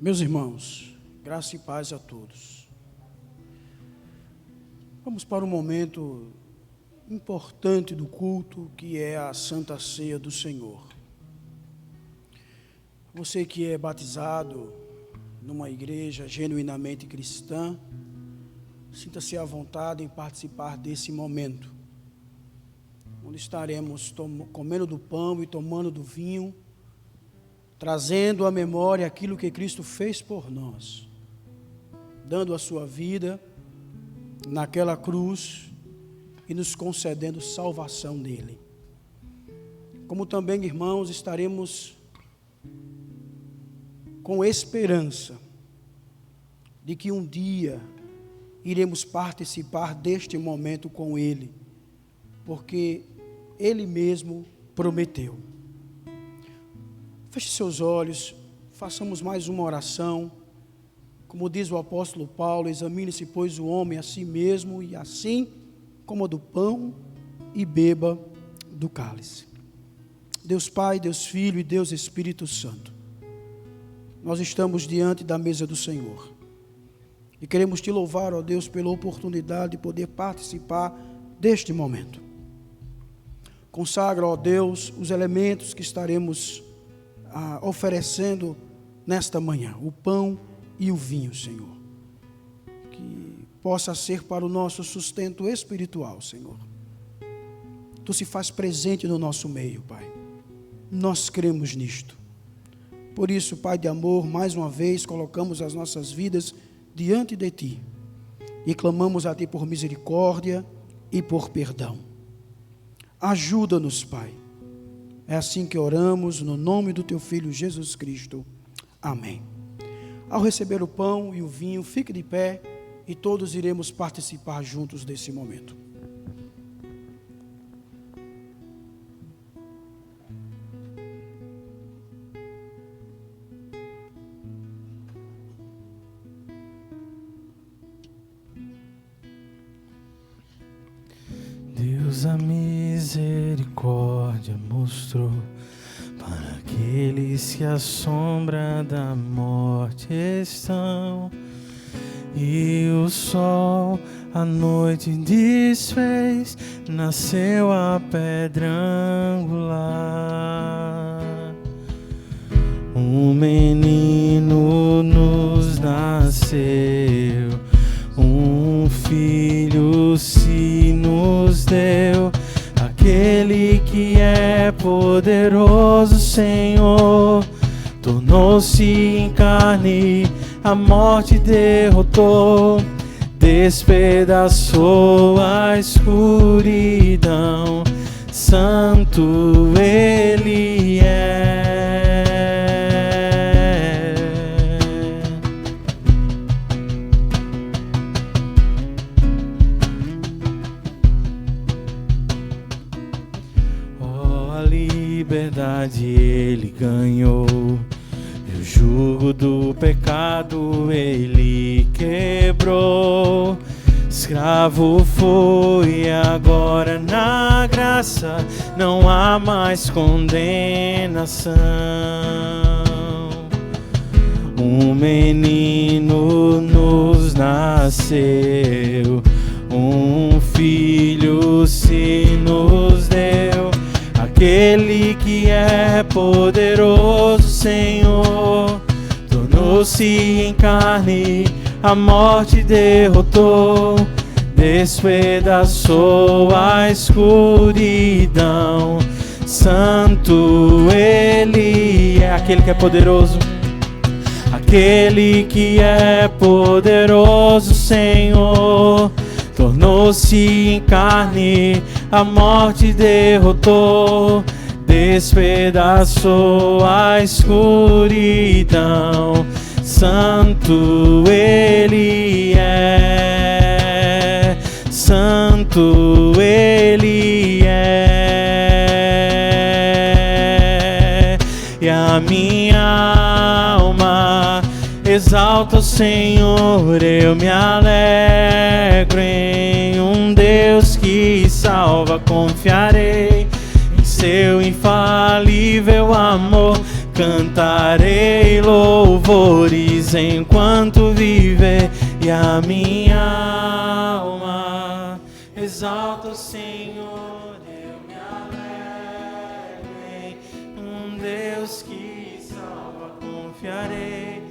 Meus irmãos, graça e paz a todos. Vamos para um momento importante do culto, que é a Santa Ceia do Senhor. Você que é batizado numa igreja genuinamente cristã, sinta-se à vontade em participar desse momento, onde estaremos comendo do pão e tomando do vinho, trazendo à memória aquilo que Cristo fez por nós, dando a sua vida naquela cruz e nos concedendo salvação dele. Como também, irmãos, estaremos com esperança de que um dia iremos participar deste momento com ele, porque ele mesmo prometeu. Feche seus olhos, façamos mais uma oração. Como diz o apóstolo Paulo, examine-se, pois, o homem a si mesmo, e assim coma do pão e beba do cálice. Deus Pai, Deus Filho e Deus Espírito Santo, nós estamos diante da mesa do Senhor e queremos te louvar, ó Deus, pela oportunidade de poder participar deste momento. Consagra, ó Deus, os elementos que estaremos oferecendo nesta manhã, o pão e o vinho, Senhor, que possa ser para o nosso sustento espiritual, Senhor. Tu se faz presente no nosso meio, Pai, nós cremos nisto. Por isso, Pai de amor, mais uma vez colocamos as nossas vidas diante de Ti e clamamos a Ti por misericórdia e por perdão. Ajuda-nos, Pai. É assim que oramos, no nome do Teu Filho Jesus Cristo. Amém. Ao receber o pão e o vinho, fique de pé e todos iremos participar juntos desse momento. Deus a misericórdia mostrou para aqueles que à sombra da morte estão. e o sol a noite desfez, nasceu a pedra angular. Um menino nos nasceu, um filho se nos deu, aquele que é poderoso, Senhor, tornou-se em carne, a morte derrotou, despedaçou a escuridão, santo Ele é. Oh, a liberdade Ele ganhou, e o jugo do pecado Ele quebrou. Escravo foi, e agora na graça não há mais condenação. Um menino nos nasceu, um filho se nos deu, aquele que é poderoso, Senhor, tornou-se em carne, a morte derrotou, despedaçou a escuridão, santo Ele é. Aquele que é poderoso, aquele que é poderoso, Senhor, tornou-se em carne, a morte derrotou, despedaçou a escuridão, santo Ele é, santo Ele é. E a minha alma exalta o Senhor, eu me alegro em um Deus que salva, confiarei em seu infalível amor, cantarei louvores enquanto viver, e a minha alma exalta o Senhor, eu me alegro em um Deus que salva, confiarei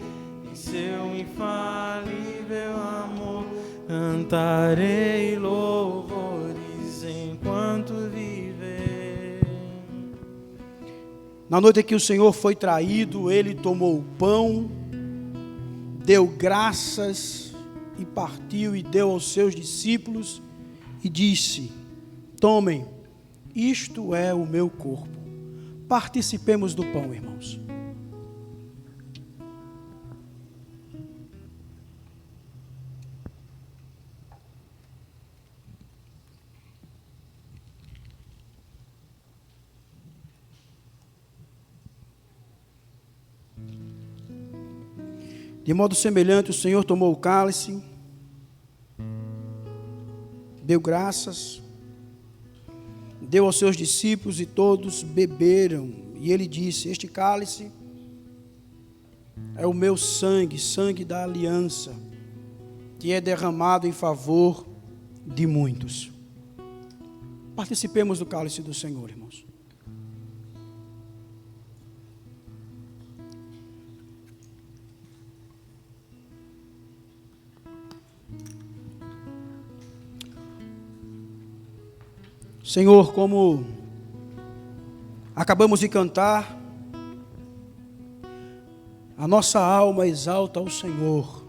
em seu infalível amor, cantarei louvores enquanto viver. Na noite em que o Senhor foi traído, Ele tomou o pão, deu graças e partiu e deu aos seus discípulos e disse: tomem, isto é o meu corpo. Participemos do pão, irmãos. De modo semelhante, o Senhor tomou o cálice, deu graças, deu aos seus discípulos e todos beberam. E ele disse: este cálice é o meu sangue, sangue da aliança, que é derramado em favor de muitos. Participemos do cálice do Senhor, irmãos. Senhor, como acabamos de cantar, a nossa alma exalta ao Senhor.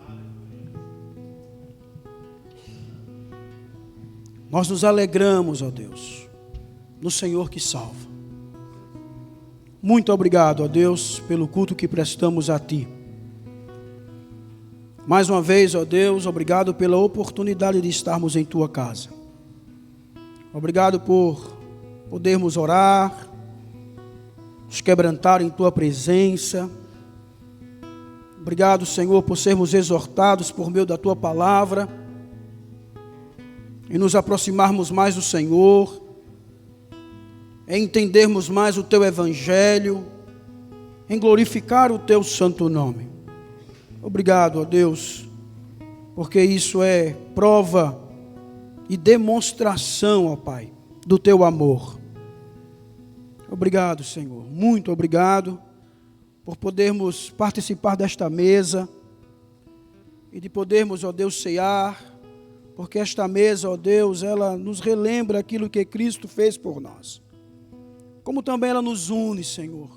Nós nos alegramos, ó Deus, no Senhor que salva. Muito obrigado, ó Deus, pelo culto que prestamos a Ti. Mais uma vez, ó Deus, obrigado pela oportunidade de estarmos em Tua casa. Obrigado por podermos orar, nos quebrantar em Tua presença. Obrigado, Senhor, por sermos exortados por meio da Tua palavra e nos aproximarmos mais do Senhor, em entendermos mais o Teu Evangelho, em glorificar o Teu santo nome. Obrigado, ó Deus, porque isso é prova e demonstração, ó Pai, do teu amor. Obrigado, Senhor, muito obrigado por podermos participar desta mesa e de podermos, ó Deus, cear, porque esta mesa, ó Deus, ela nos relembra aquilo que Cristo fez por nós, como também ela nos une, Senhor,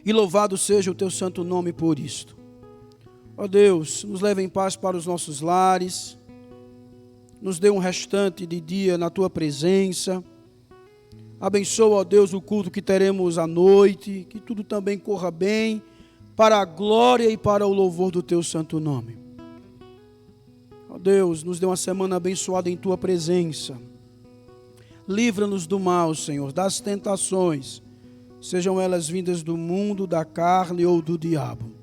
e louvado seja o teu santo nome por isto. Ó Deus, nos leve em paz para os nossos lares, nos dê um restante de dia na tua presença. Abençoa, ó Deus, o culto que teremos à noite, que tudo também corra bem, para a glória e para o louvor do teu santo nome. Ó Deus, nos dê uma semana abençoada em tua presença. Livra-nos do mal, Senhor, das tentações, sejam elas vindas do mundo, da carne ou do diabo.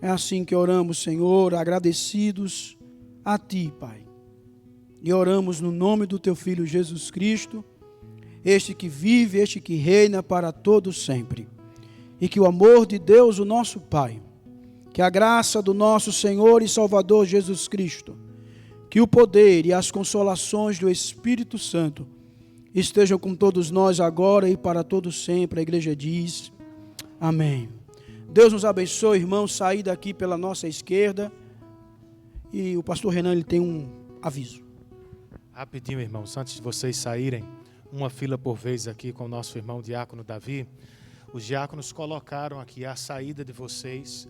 É assim que oramos, Senhor, agradecidos a Ti, Pai. E oramos no nome do Teu Filho Jesus Cristo, este que vive, este que reina para todos sempre. E que o amor de Deus, o nosso Pai, que a graça do nosso Senhor e Salvador Jesus Cristo, que o poder e as consolações do Espírito Santo estejam com todos nós agora e para todos sempre. A igreja diz, amém. Deus nos abençoe, irmãos, sair daqui pela nossa esquerda. E o pastor Renan, ele tem um aviso. Rapidinho, irmãos, antes de vocês saírem, uma fila por vez aqui com o nosso irmão diácono Davi. Os diáconos colocaram aqui à saída de vocês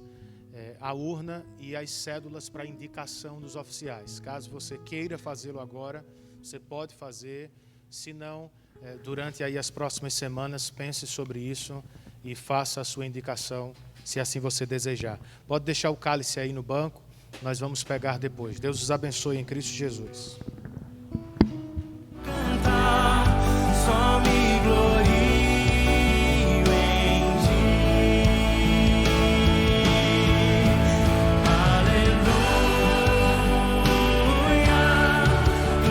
a urna e as cédulas para indicação dos oficiais. Caso você queira fazê-lo agora, você pode fazer. Se não, durante aí as próximas semanas, pense sobre isso e faça a sua indicação, se assim você desejar. Pode deixar o cálice aí no banco, nós vamos pegar depois. Deus os abençoe em Cristo Jesus. Só me glorio em Ti. Aleluia,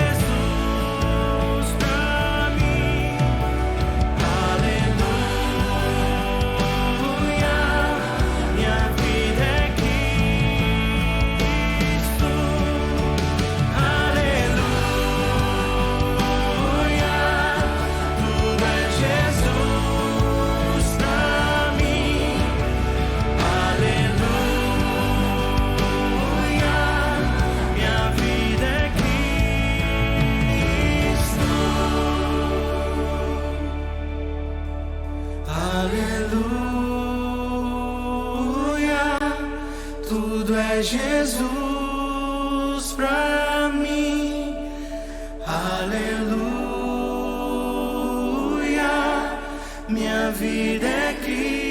tudo é Jesus pra mim. Aleluia, minha vida é Cristo. Aleluia. Tudo é Jesus pra mim. Aleluia, minha vida é Cristo.